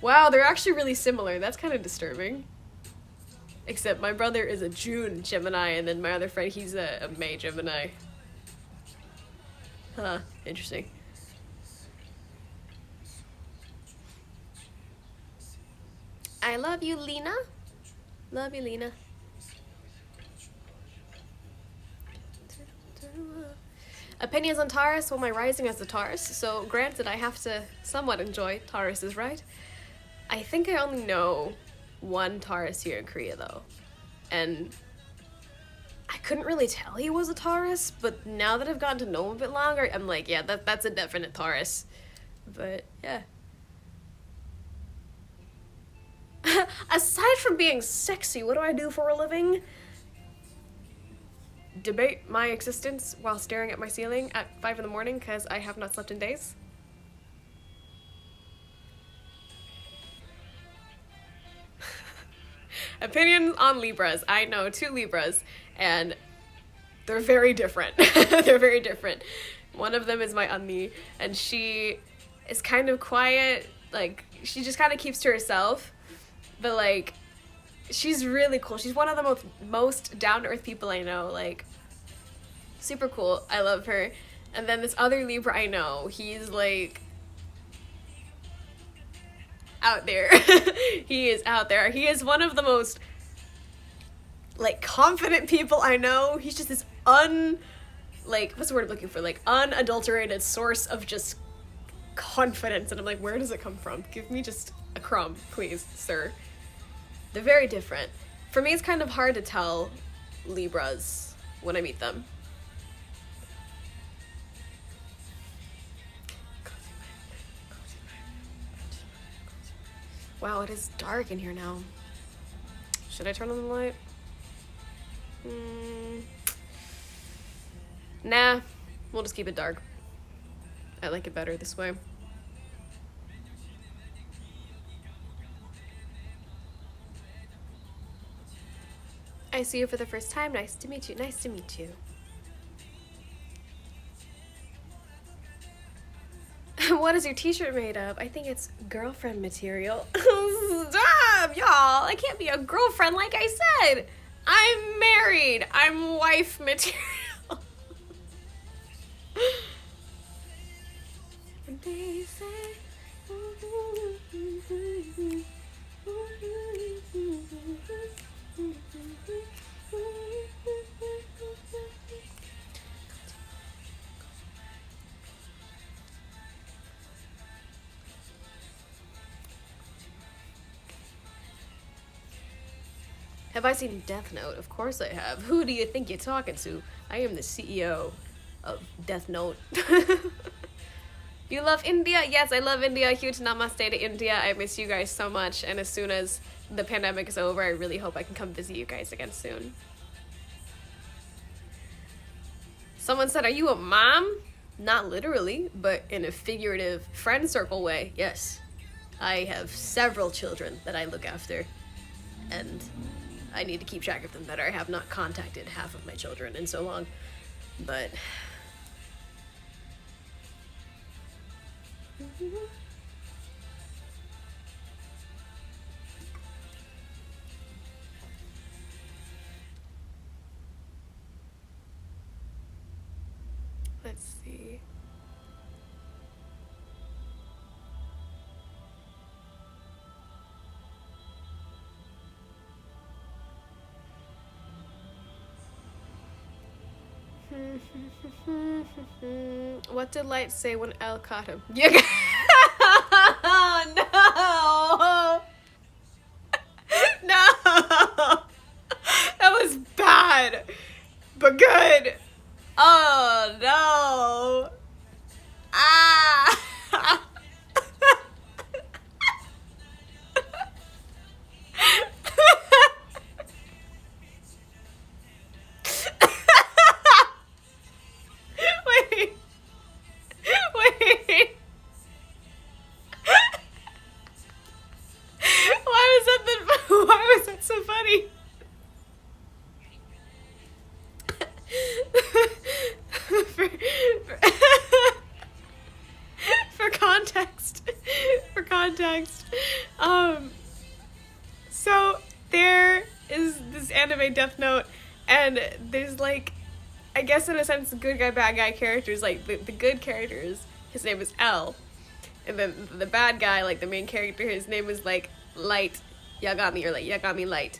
Wow, they're actually really similar. That's kind of disturbing. Except my brother is a June Gemini, and then my other friend, he's a May Gemini. Huh, interesting. I love you, Lena. Love you, Lena. Opinions on Taurus? Well, my rising is a Taurus, so granted I have to somewhat enjoy Taurus, right? I think I only know one Taurus here in Korea, though. And I couldn't really tell he was a Taurus, but now that I've gotten to know him a bit longer, I'm like, yeah, that's a definite Taurus. But, yeah. Aside from being sexy, what do I do for a living? Debate my existence while staring at my ceiling at 5 in the morning because I have not slept in days. Opinions on Libras. I know 2 Libras, and they're very different. They're very different. One of them is my Anni, and she is kind of quiet. Like, she just kind of keeps to herself. But, like, she's really cool. She's one of the most down-to-earth people I know. Like, super cool. I love her. And then this other Libra I know, he's, like, out there. He is out there. He is one of the most, like, confident people I know. He's just this what's the word I'm looking for? Like, unadulterated source of just confidence. And I'm like, where does it come from? Give me just a crumb, please, sir. They're very different. For me, it's kind of hard to tell Libras when I meet them. Wow, it is dark in here now. Should I turn on the light? Nah, we'll just keep it dark. I like it better this way. I see you for the first time. Nice to meet you. Nice to meet you. What is your t-shirt made of? I think it's girlfriend material. Stop, y'all. I can't be a girlfriend like I said. I'm married. I'm wife material. They say have I seen Death Note? Of course I have. Who do you think you're talking to? I am the CEO of Death Note. You love India? Yes, I love India. Huge namaste to India. I miss you guys so much. And as soon as the pandemic is over, I really hope I can come visit you guys again soon. Someone said, are you a mom? Not literally, but in a figurative friend circle way, yes. I have several children that I look after. And I need to keep track of them better. I have not contacted half of my children in so long. But... let's see. What did Light say when Elle caught him? You no! No! That was bad, but good. Oh no! Ah! Wait. Wait. context. For context. So there is this anime Death Note, and there's like, I guess in a sense, good guy, bad guy characters. Like the good characters, his name is L, and then the bad guy, like the main character, his name is like Light Yagami, or like Yagami Light.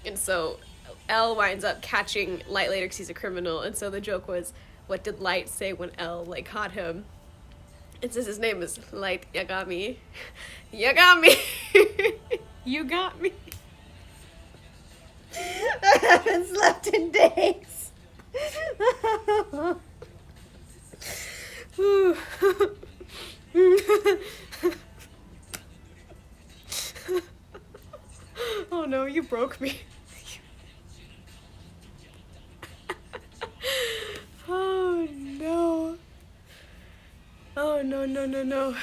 And so L winds up catching Light later because he's a criminal, and so the joke was, what did Light say when L like caught him? And since his name is Light Yagami, Yagami, you got me. I haven't slept in days. Oh no, you broke me. Oh no. Oh no, no, no, no.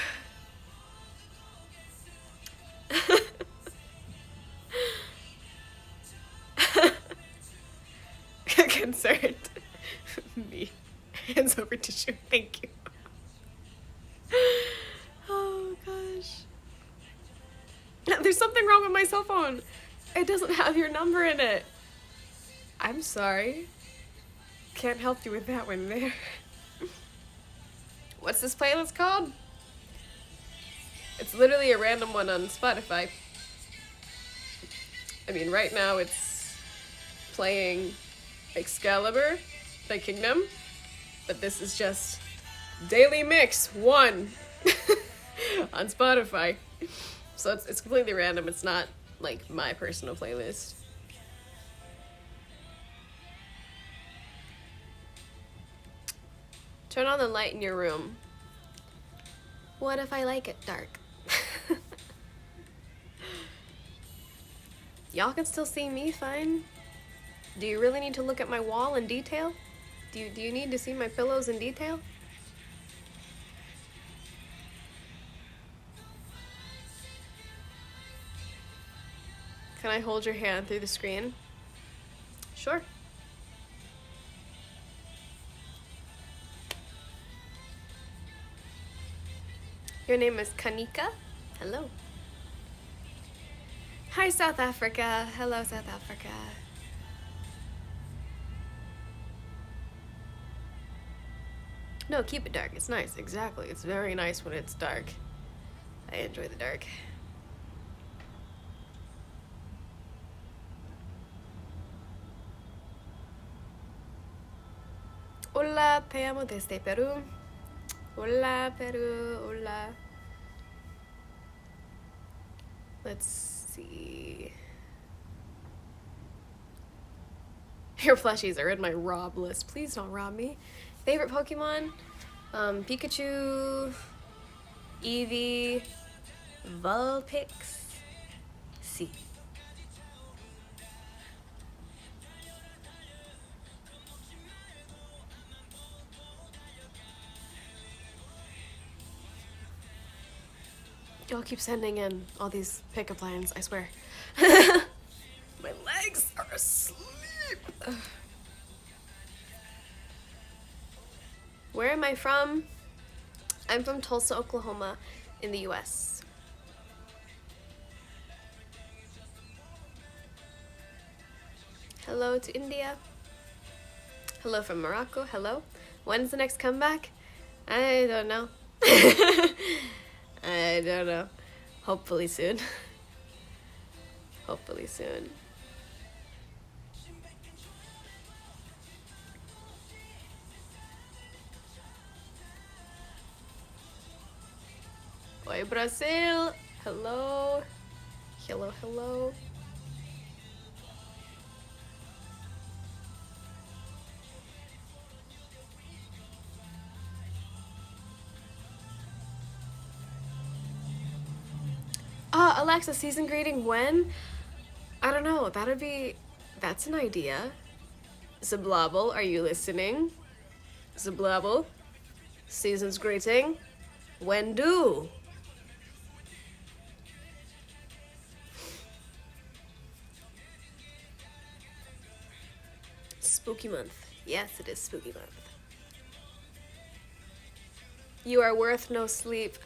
Concerned. Me. Hands over tissue. Thank you. Oh gosh. There's something wrong with my cell phone. It doesn't have your number in it. I'm sorry. Can't help you with that one there. What's this playlist called? It's literally a random one on Spotify. I mean, right now it's playing Excalibur by Kingdom, but this is just Daily Mix 1 on Spotify. So it's completely random. It's not like my personal playlist. Turn on the light in your room. What if I like it dark? Y'all can still see me fine. Do you really need to look at my wall in detail? Do you need to see my pillows in detail? Can I hold your hand through the screen? Sure. Your name is Kanika? Hello. Hi, South Africa. Hello, South Africa. No, keep it dark. It's nice. Exactly. It's very nice when it's dark. I enjoy the dark. Hola, te amo desde Perú. Hola, Peru. Hola. Let's see. Your plushies are in my rob list. Please don't rob me. Favorite Pokemon? Pikachu, Eevee, Vulpix, C. Y'all keep sending in all these pickup lines, I swear. My legs are asleep. Where am I from? I'm from Tulsa, Oklahoma, in the US. Hello to India. Hello from Morocco. Hello. When's the next comeback? I don't know. I don't know. Hopefully soon. Hopefully soon. Oi, Brazil. Hello. Hello, hello. Alexa, season greeting when? I don't know. That's an idea. Zablobble, are you listening? Zablobble, season's greeting. When do? Spooky month. Yes, it is spooky month. You are worth no sleep.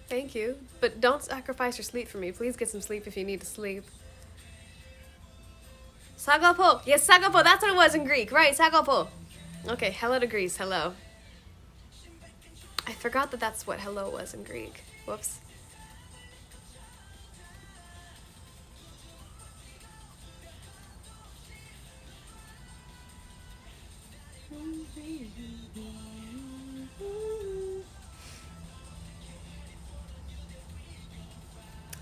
Thank you. But don't sacrifice your sleep for me. Please get some sleep if you need to sleep. Sagapo. Yes, Sagapo. That's what it was in Greek. Right, Sagapo. Okay, hello to Greece. Hello. I forgot that that's what hello was in Greek. Whoops.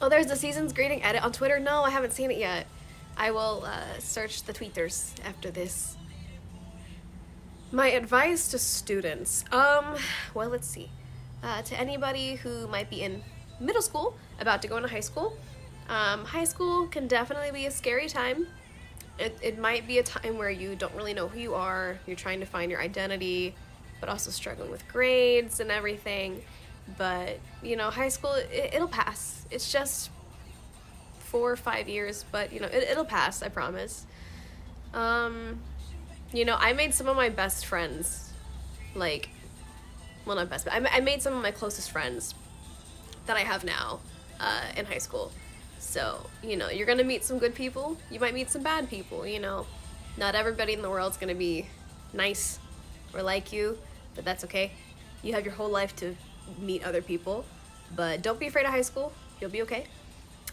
Oh, there's the season's greeting edit on Twitter. No, I haven't seen it yet. I will search the tweeters after this. My advice to students. Well, let's see. To anybody who might be in middle school, about to go into high school. High school can definitely be a scary time. It might be a time where you don't really know who you are. You're trying to find your identity, but also struggling with grades and everything. But, you know, high school, it'll pass. It's just 4 or 5 years, but, you know, it'll pass, I promise. You know, I made some of my best friends, like, well, not best, but I made some of my closest friends that I have now in high school. So, you know, you're gonna meet some good people. You might meet some bad people, you know. Not everybody in the world's gonna be nice or like you, but that's okay. You have your whole life to meet other people, but don't be afraid of high school. You'll be okay.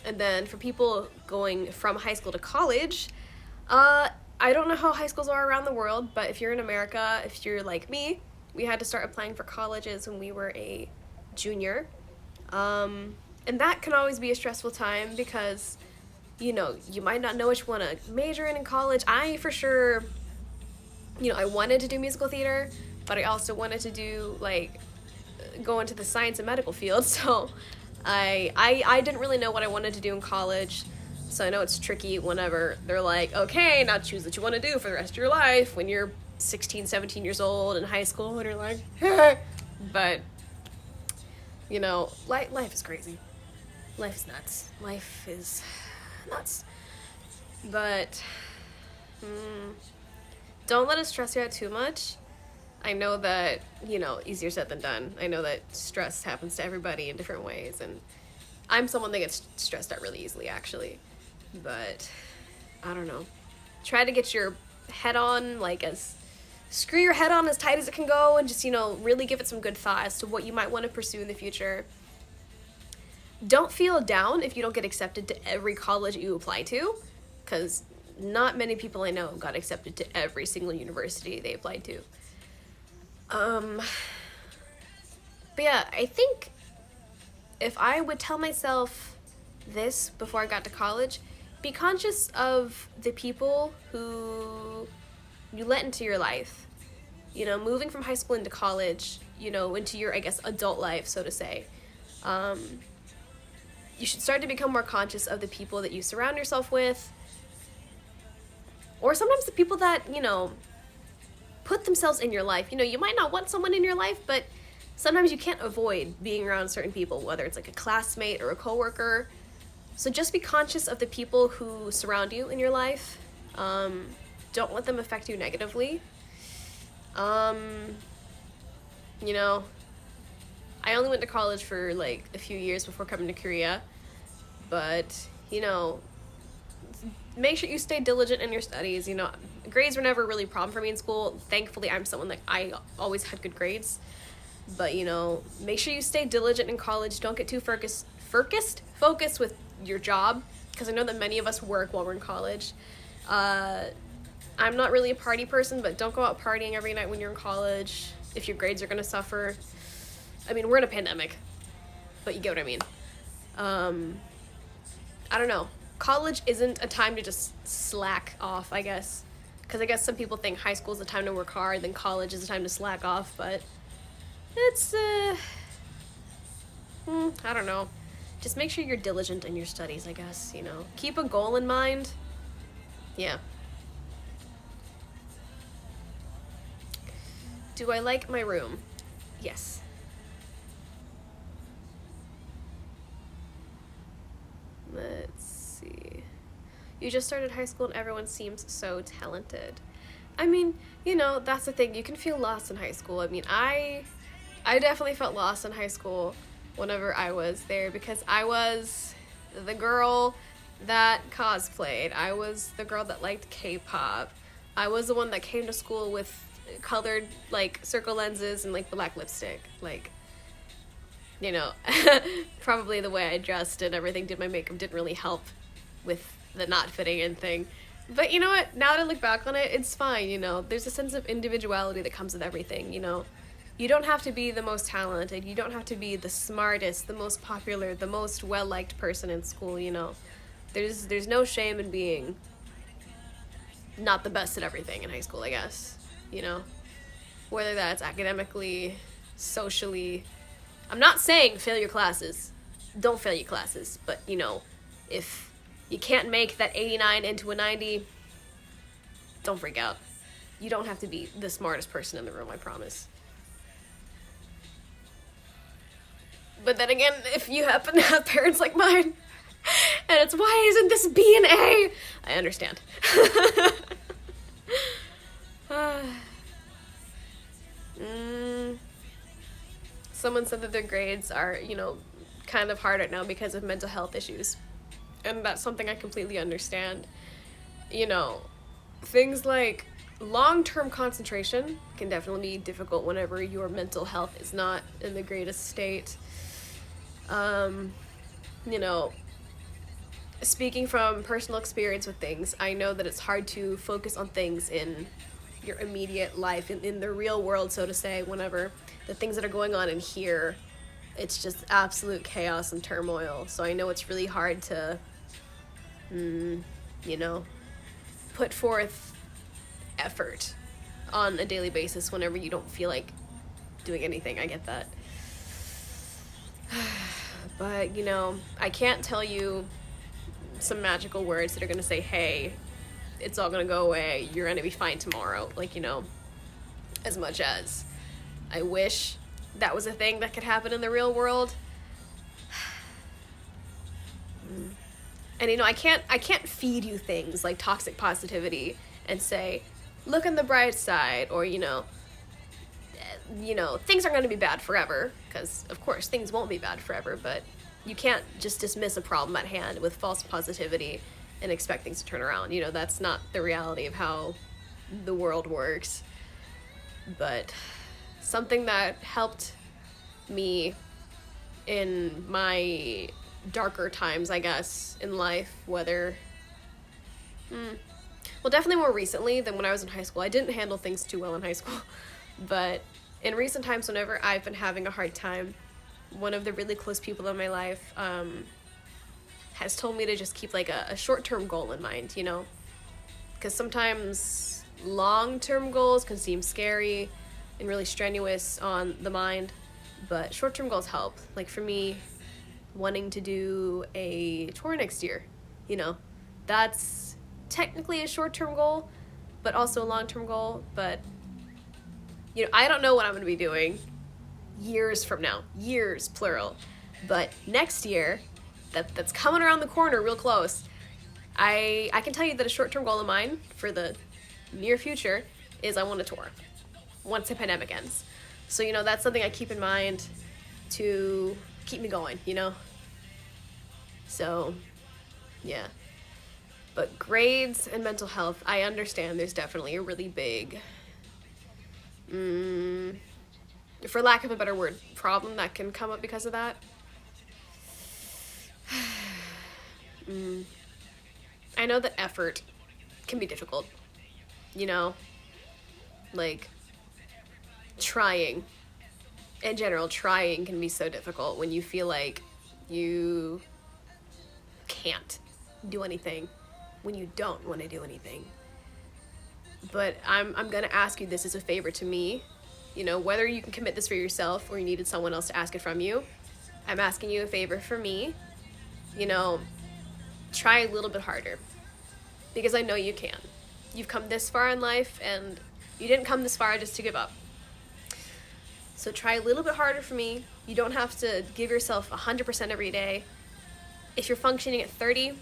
And then for people going from high school to college, I don't know how high schools are around the world, but if you're in America, if you're like me, we had to start applying for colleges when we were a junior. And that can always be a stressful time because, you know, you might not know which one to major in college. I, for sure, you know, I wanted to do musical theater, but I also wanted to do, like, go into the science and medical field. So I didn't really know what I wanted to do in college. So I know it's tricky whenever they're like, okay, now choose what you want to do for the rest of your life when you're 16, 17 years old in high school and you're like, but, you know, life is crazy. Life is nuts. Life is nuts. But don't let it stress you out too much. I know that, you know, easier said than done. I know that stress happens to everybody in different ways, and I'm someone that gets stressed out really easily, actually. But, I don't know. Try to get your head on, like, screw your head on as tight as it can go, and just, you know, really give it some good thought as to what you might want to pursue in the future. Don't feel down if you don't get accepted to every college you apply to, because not many people I know got accepted to every single university they applied to. But yeah, I think if I would tell myself this before I got to college, be conscious of the people who you let into your life. You know, moving from high school into college, you know, into your, I guess, adult life, so to say. You should start to become more conscious of the people that you surround yourself with. Or sometimes the people that, you know, put themselves in your life. You know, you might not want someone in your life, but sometimes you can't avoid being around certain people, whether it's like a classmate or a coworker. So just be conscious of the people who surround you in your life. Don't let them affect you negatively. You know, I only went to college for like a few years before coming to Korea, but, you know, make sure you stay diligent in your studies. You know, grades were never really a problem for me in school. Thankfully, I'm someone that I always had good grades. But, you know, make sure you stay diligent in college. Don't get too focused with your job, because I know that many of us work while we're in college. I'm not really a party person, but don't go out partying every night when you're in college if your grades are going to suffer. I mean, we're in a pandemic, but you get what I mean. I don't know. College isn't a time to just slack off, I guess. Because I guess some people think high school is a time to work hard, then college is a time to slack off, but it's, I don't know. Just make sure you're diligent in your studies, I guess, you know. Keep a goal in mind. Yeah. Do I like my room? Yes. Let's see. You just started high school and everyone seems so talented. I mean, you know, that's the thing. You can feel lost in high school. I mean, I definitely felt lost in high school. whenever I was there, because I was the girl that cosplayed. I was the girl that liked K-pop. I was the one that came to school with colored, like, circle lenses and, like, black lipstick. Like, you know, probably the way I dressed and everything, did my makeup, didn't really help with the not fitting in thing. But you know what? Now that I look back on it, it's fine, you know? There's a sense of individuality that comes with everything, you know? You don't have to be the most talented. You don't have to be the smartest, the most popular, the most well-liked person in school, you know? There's no shame in being not the best at everything in high school, I guess, you know? Whether that's academically, socially. I'm not saying fail your classes. Don't fail your classes. But, you know, if you can't make that 89 into a 90, don't freak out. You don't have to be the smartest person in the room, I promise. But then again, if you happen to have parents like mine, and it's, why isn't this B and A? I understand. Someone said that their grades are, you know, kind of hard right now because of mental health issues. And that's something I completely understand. You know, things like long-term concentration can definitely be difficult whenever your mental health is not in the greatest state. You know, speaking from personal experience with things, I know that it's hard to focus on things in your immediate life, in the real world, so to say, whenever the things that are going on in here, it's just absolute chaos and turmoil. So I know it's really hard to, you know, put forth effort on a daily basis whenever you don't feel like doing anything. I get that. But, you know, I can't tell you some magical words that are gonna say, hey, it's all gonna go away, you're gonna be fine tomorrow. Like, you know, as much as I wish that was a thing that could happen in the real world. And, you know, I can't feed you things like toxic positivity and say, look on the bright side, or, you know, things aren't going to be bad forever, because, of course, things won't be bad forever, but you can't just dismiss a problem at hand with false positivity and expect things to turn around. You know, that's not the reality of how the world works. But something that helped me in my darker times, I guess, in life, whether... Well, definitely more recently than when I was in high school. I didn't handle things too well in high school, but in recent times, whenever I've been having a hard time, one of the really close people in my life has told me to just keep like a short-term goal in mind, you know? Because sometimes long-term goals can seem scary and really strenuous on the mind, but short-term goals help. Like for me, wanting to do a tour next year, you know, that's technically a short-term goal, but also a long-term goal. But, you know, I don't know what I'm going to be doing years from now. Years, plural. But next year, that's coming around the corner real close, I can tell you that a short-term goal of mine for the near future is I want to tour once the pandemic ends. So, you know, that's something I keep in mind to keep me going, you know? So, yeah. But grades and mental health, I understand there's definitely a really big, for lack of a better word, problem that can come up because of that. I know that effort can be difficult, you know? Like, trying, in general, trying can be so difficult when you feel like you can't do anything, when you don't want to do anything. But I'm gonna ask you this as a favor to me, you know, whether you can commit this for yourself or you needed someone else to ask it from you. I'm asking you a favor for me, you know, try a little bit harder, because I know you can. You've come this far in life, and you didn't come this far just to give up. So try a little bit harder for me. You don't have to give yourself 100% every day. If you're functioning at 30,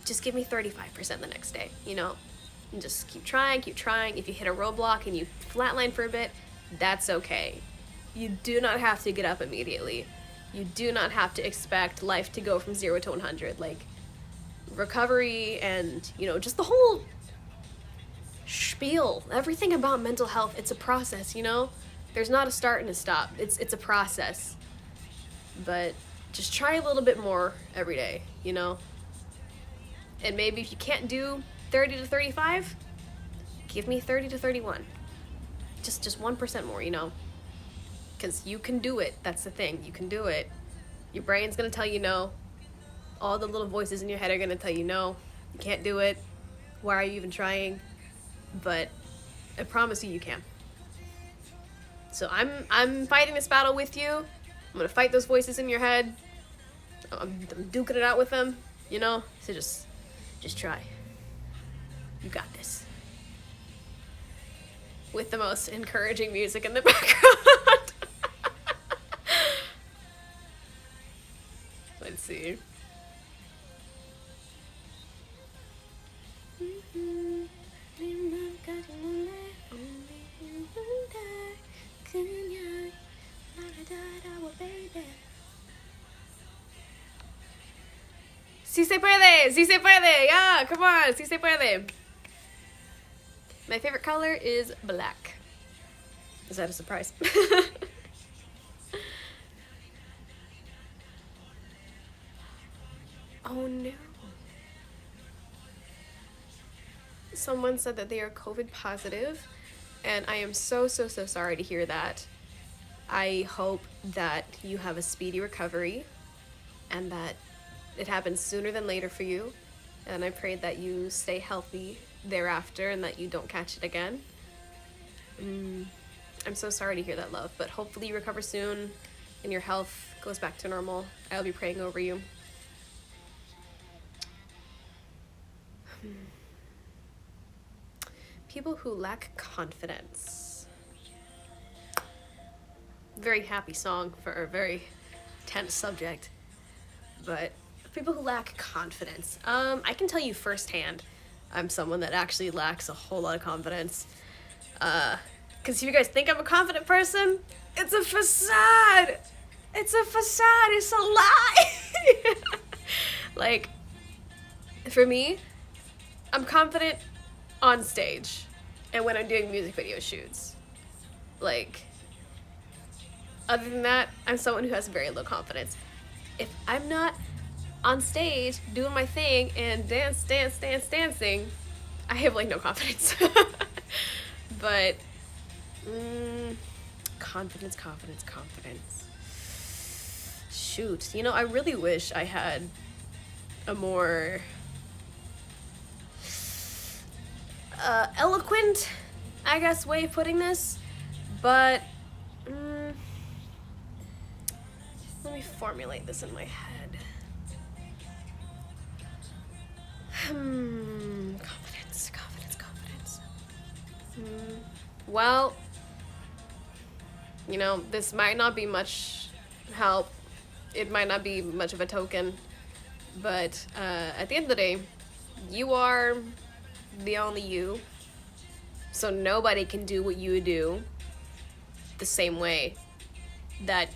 just give me 35% the next day, you know? And just keep trying, keep trying. If you hit a roadblock and you flatline for a bit, that's okay. You do not have to get up immediately. You do not have to expect life to go from 0 to 100. Like, recovery and, you know, just the whole spiel, everything about mental health, it's a process, you know? There's not a start and a stop. It's a process. But just try a little bit more every day, you know? And maybe if you can't do 30 to 35, give me 30 to 31. Just 1% more, you know? Because you can do it. That's the thing. You can do it. Your brain's going to tell you no. All the little voices in your head are going to tell you no. You can't do it. Why are you even trying? But I promise you, you can. So I'm fighting this battle with you. I'm going to fight those voices in your head. I'm duking it out with them, you know? So just try. You got this. With the most encouraging music in the background. Let's see. Si se puede, si se puede, yeah, come on, si se puede. My favorite color is black. Is that a surprise? Oh no. Someone said that they are COVID positive, and I am so sorry to hear that. I hope that you have a speedy recovery and that it happens sooner than later for you. And I pray that you stay healthy thereafter and that you don't catch it again. I'm so sorry to hear that, love, but hopefully you recover soon and your health goes back to normal. I'll be praying over you. People who lack confidence. Very happy song for a very tense subject. But people who lack confidence. I can tell you firsthand, I'm someone that actually lacks a whole lot of confidence. Because if you guys think I'm a confident person, it's a facade. It's a facade. It's a lie. Like, for me, I'm confident on stage and when I'm doing music video shoots. Like, other than that, I'm someone who has very low confidence. If I'm not on stage doing my thing and dancing, I have like no confidence. But confidence. Shoot, you know, I really wish I had a more eloquent, I guess, way of putting this, but let me formulate this in my head. Confidence. Well, you know, this might not be much help. It might not be much of a token, but at the end of the day, you are the only you. So nobody can do what you do the same way that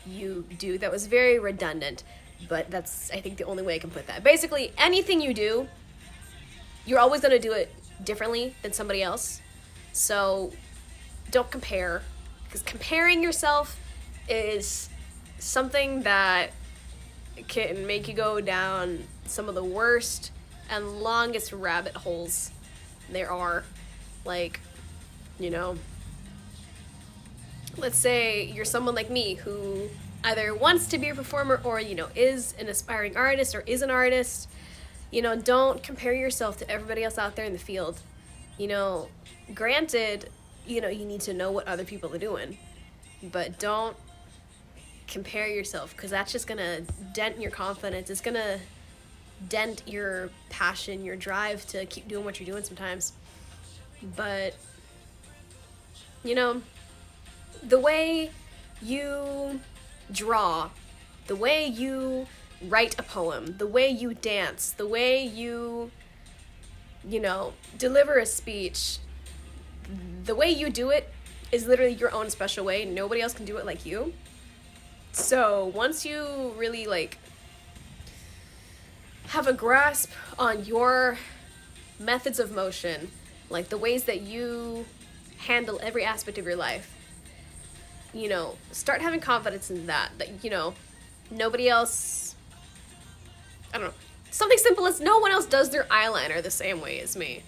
you do. That was very redundant, but that's, I think, the only way I can put that. Basically, anything you do, you're always going to do it differently than somebody else. So don't compare, because comparing yourself is something that can make you go down some of the worst and longest rabbit holes there are. Like, you know, let's say you're someone like me who either wants to be a performer or, you know, is an aspiring artist or is an artist. You know, don't compare yourself to everybody else out there in the field. You know, granted, you know, you need to know what other people are doing, but don't compare yourself, because that's just gonna dent your confidence. It's gonna dent your passion, your drive to keep doing what you're doing sometimes. But, you know, the way you draw, the way you write a poem, the way you dance, the way you know, deliver a speech, the way you do it is literally your own special way. Nobody else can do it like you. So once you really like have a grasp on your methods of motion, like the ways that you handle every aspect of your life, you know, start having confidence in that, you know, nobody else, I don't know, something simple as no one else does their eyeliner the same way as me.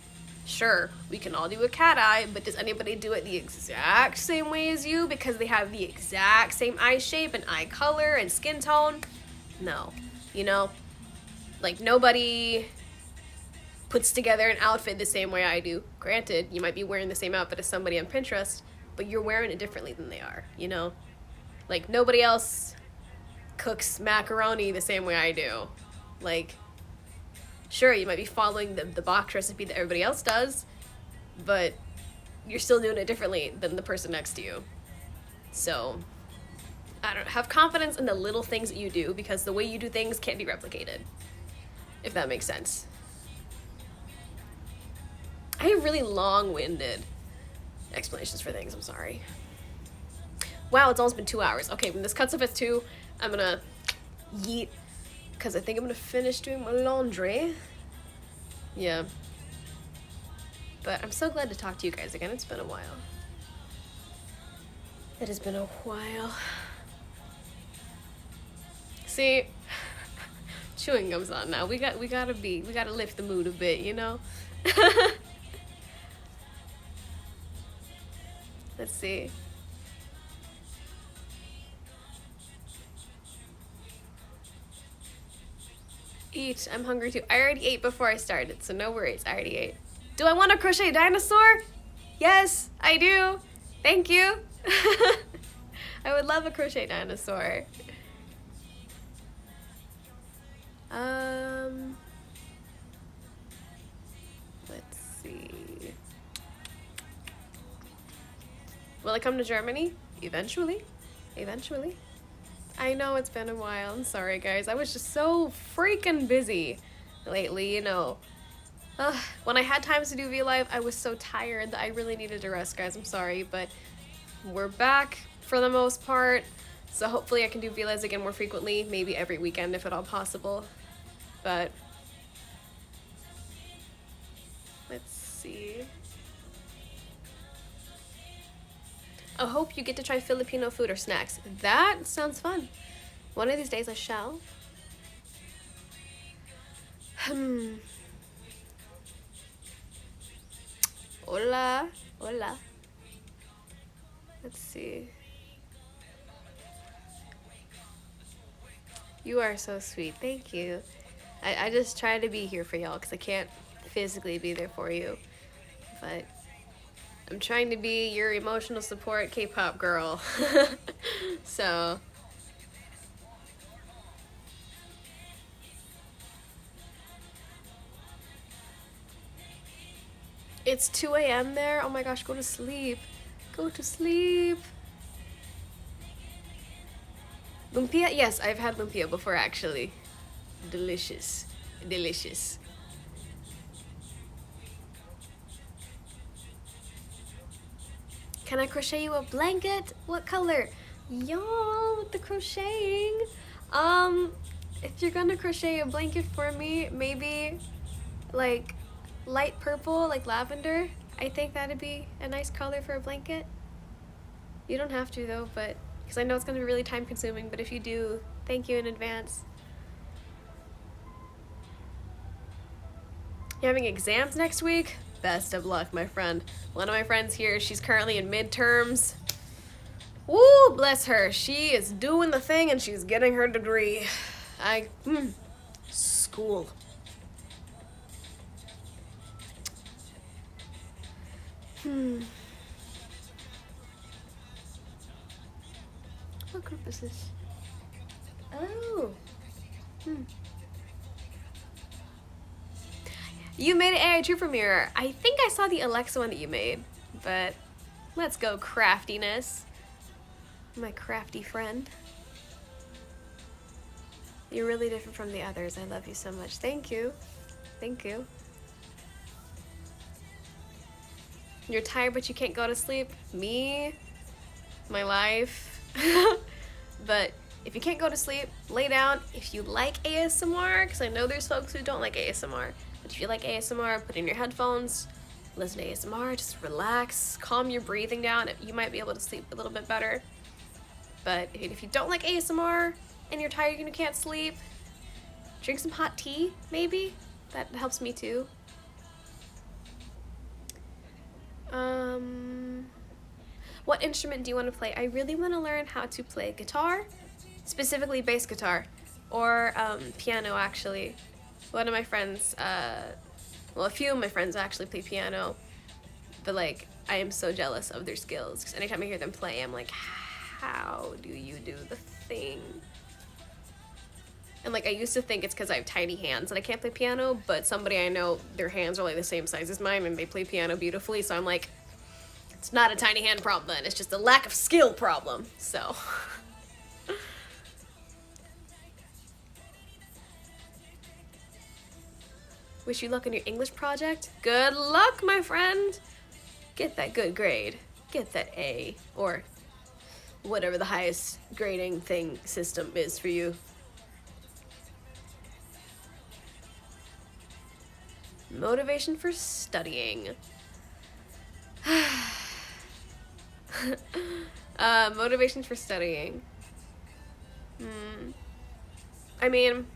Sure, we can all do a cat eye, but does anybody do it the exact same way as you because they have the exact same eye shape and eye color and skin tone? No. You know? Like, nobody puts together an outfit the same way I do. Granted, you might be wearing the same outfit as somebody on Pinterest, but you're wearing it differently than they are, you know? Like, nobody else cooks macaroni the same way I do. Like, sure, you might be following the box recipe that everybody else does, but you're still doing it differently than the person next to you. So, I don't know, have confidence in the little things that you do, because the way you do things can't be replicated, if that makes sense. I have really long-winded explanations for things, I'm sorry. Wow, it's almost been 2 hours. Okay, when this cuts off at 2, I'm gonna yeet, because I think I'm gonna finish doing my laundry. Yeah. But I'm so glad to talk to you guys again. It's been a while. It has been a while. See, chewing gum's on now. We gotta lift the mood a bit, you know? Let's see. Eat. I'm hungry too. I already ate before I started, so no worries. I already ate. Do I want a crochet dinosaur? Yes, I do. Thank you. I would love a crochet dinosaur. Let's see. Will I come to Germany? Eventually. Eventually. I know it's been a while. I'm sorry, guys. I was just so freaking busy lately, you know. When I had times to do V-Live, I was so tired that I really needed to rest, guys. I'm sorry, but we're back for the most part. So hopefully I can do V-Lives again more frequently, maybe every weekend if at all possible. But let's see. I hope you get to try Filipino food or snacks. That sounds fun. One of these days I shall. Hola. Hola. Let's see. You are so sweet. Thank you. I just try to be here for y'all because I can't physically be there for you. But I'm trying to be your emotional support K-pop girl. So. It's 2 a.m. there? Oh my gosh, go to sleep. Go to sleep. Lumpia? Yes, I've had lumpia before actually. Delicious. Delicious. Can I crochet you a blanket? What color? Y'all with the crocheting. If you're gonna crochet a blanket for me, maybe like light purple, like lavender. I think that'd be a nice color for a blanket. You don't have to though, but because I know it's gonna be really time consuming, but if you do, thank you in advance. You having exams next week? Best of luck, my friend. One of my friends here, she's currently in midterms. Woo, bless her. She is doing the thing and she's getting her degree. School. What group is this? Oh. You made an AI2 premiere. I think I saw the Alexa one that you made, but let's go craftiness. My crafty friend. You're really different from the others. I love you so much. Thank you. Thank you. You're tired, but you can't go to sleep? Me? My life? But If you can't go to sleep, lay down. If you like ASMR, because I know there's folks who don't like ASMR, but if you like ASMR, put in your headphones, listen to ASMR, just relax, calm your breathing down. You might be able to sleep a little bit better. But if you don't like ASMR and you're tired and you can't sleep, drink some hot tea, maybe. That helps me too. What instrument do you want to play? I really want to learn how to play guitar, specifically bass guitar, or piano actually. One of my friends, well, a few of my friends actually play piano, but like, I am so jealous of their skills, because anytime I hear them play, I'm like, how do you do the thing? And like, I used to think it's because I have tiny hands that I can't play piano, but somebody I know, their hands are like the same size as mine and they play piano beautifully, so I'm like, it's not a tiny hand problem then, it's just a lack of skill problem, so. Wish you luck on your English project. Good luck, my friend! Get that good grade. Get that A, or whatever the highest grading thing system is for you. Motivation for studying. Motivation for studying. I mean,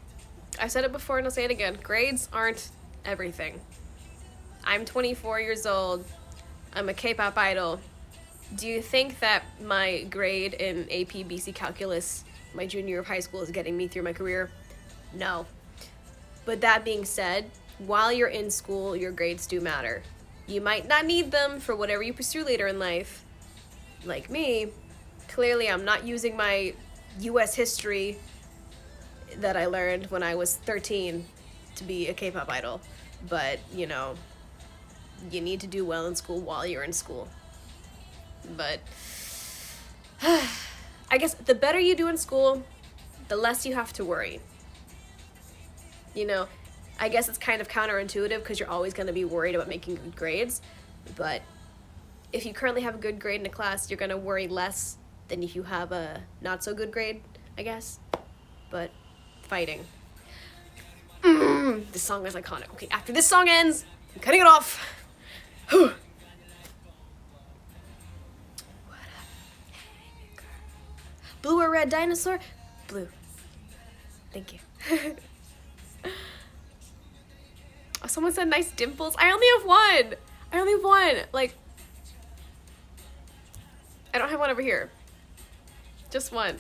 I said it before and I'll say it again. Grades aren't everything. I'm 24 years old. I'm a K-pop idol. Do you think that my grade in AP BC Calculus my junior year of high school is getting me through my career? No. But that being said, while you're in school, your grades do matter. You might not need them for whatever you pursue later in life. Like me, clearly I'm not using my US history that I learned when I was 13 to be a K-pop idol. But, you know, you need to do well in school while you're in school. But I guess the better you do in school, the less you have to worry. You know, I guess it's kind of counterintuitive because you're always going to be worried about making good grades, but if you currently have a good grade in a class, you're going to worry less than if you have a not so good grade, I guess. But fighting. This song is iconic. Okay, after this song ends, I'm cutting it off. Blue or red dinosaur? Blue. Thank you. Oh, someone said nice dimples. I only have one. I only have one. Like, I don't have one over here. Just one.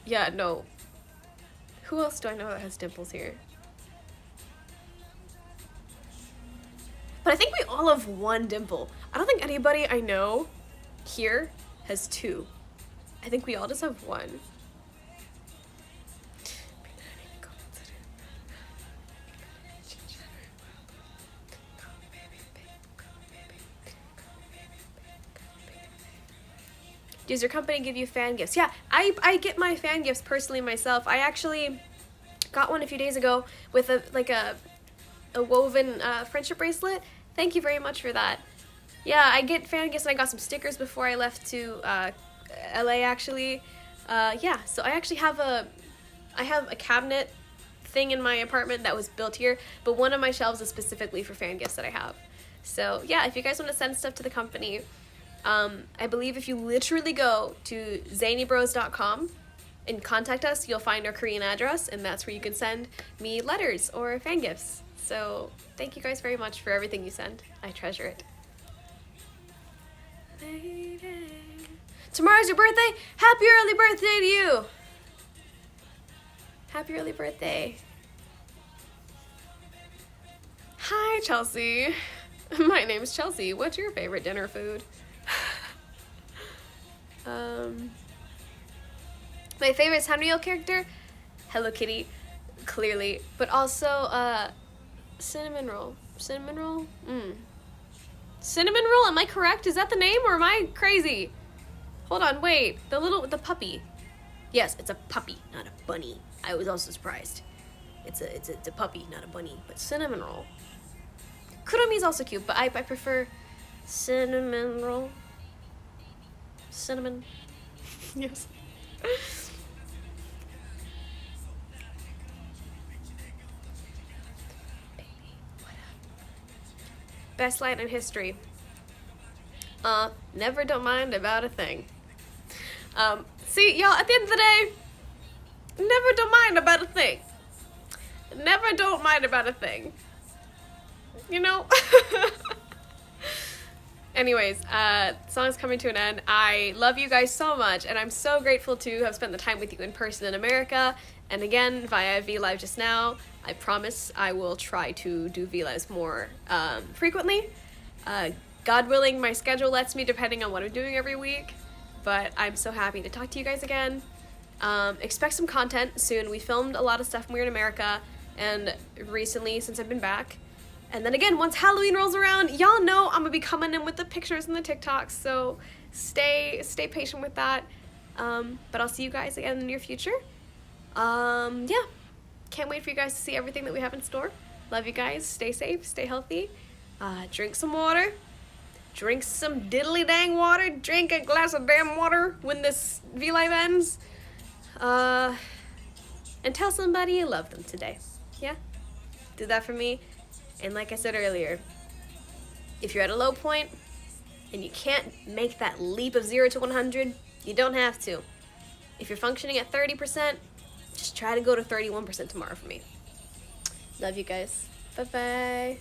Yeah, no. Who else do I know that has dimples here? But I think we all have one dimple. I don't think anybody I know here has two. I think we all just have one. Does your company give you fan gifts? Yeah, I get my fan gifts personally myself. I actually got one a few days ago with a woven friendship bracelet. Thank you very much for that. Yeah, I get fan gifts, and I got some stickers before I left to LA actually. Yeah, so I actually have a cabinet thing in my apartment that was built here, but one of my shelves is specifically for fan gifts that I have. So yeah, if you guys want to send stuff to the company, I believe if you literally go to zanybros.com and contact us, you'll find our Korean address, and that's where you can send me letters or fan gifts. So thank you guys very much for everything you send. I treasure it. Tomorrow's your birthday? Happy early birthday to you! Happy early birthday. Hi, Chelsea. My name's Chelsea. What's your favorite dinner food? My favorite Sanrio character? Hello Kitty, clearly. But also, cinnamon roll. Cinnamon roll? Cinnamon roll, am I correct? Is that the name, or am I crazy? Hold on, wait. The puppy. Yes, it's a puppy, not a bunny. I was also surprised. It's a puppy, not a bunny. But cinnamon roll. Kuromi's also cute, but I prefer cinnamon roll. Cinnamon. Yes. Best line in history. Never don't mind about a thing. See, y'all, at the end of the day, never don't mind about a thing. Never don't mind about a thing. You know? Anyways, song's coming to an end. I love you guys so much, and I'm so grateful to have spent the time with you in person in America, and again, via VLive just now. I promise I will try to do VLives more frequently. God willing, my schedule lets me, depending on what I'm doing every week, but I'm so happy to talk to you guys again. Expect some content soon. We filmed a lot of stuff when we were in America, and recently, since I've been back. And then again, once Halloween rolls around, y'all know I'm gonna be coming in with the pictures and the TikToks, so stay patient with that. But I'll see you guys again in the near future. Yeah, can't wait for you guys to see everything that we have in store. Love you guys. Stay safe, stay healthy. Drink some water. Drink some diddly dang water. Drink a glass of damn water when this VLive ends. And tell somebody you love them today. Yeah? Do that for me. And like I said earlier, if you're at a low point and you can't make that leap of 0 to 100, you don't have to. If you're functioning at 30%, just try to go to 31% tomorrow for me. Love you guys. Bye-bye.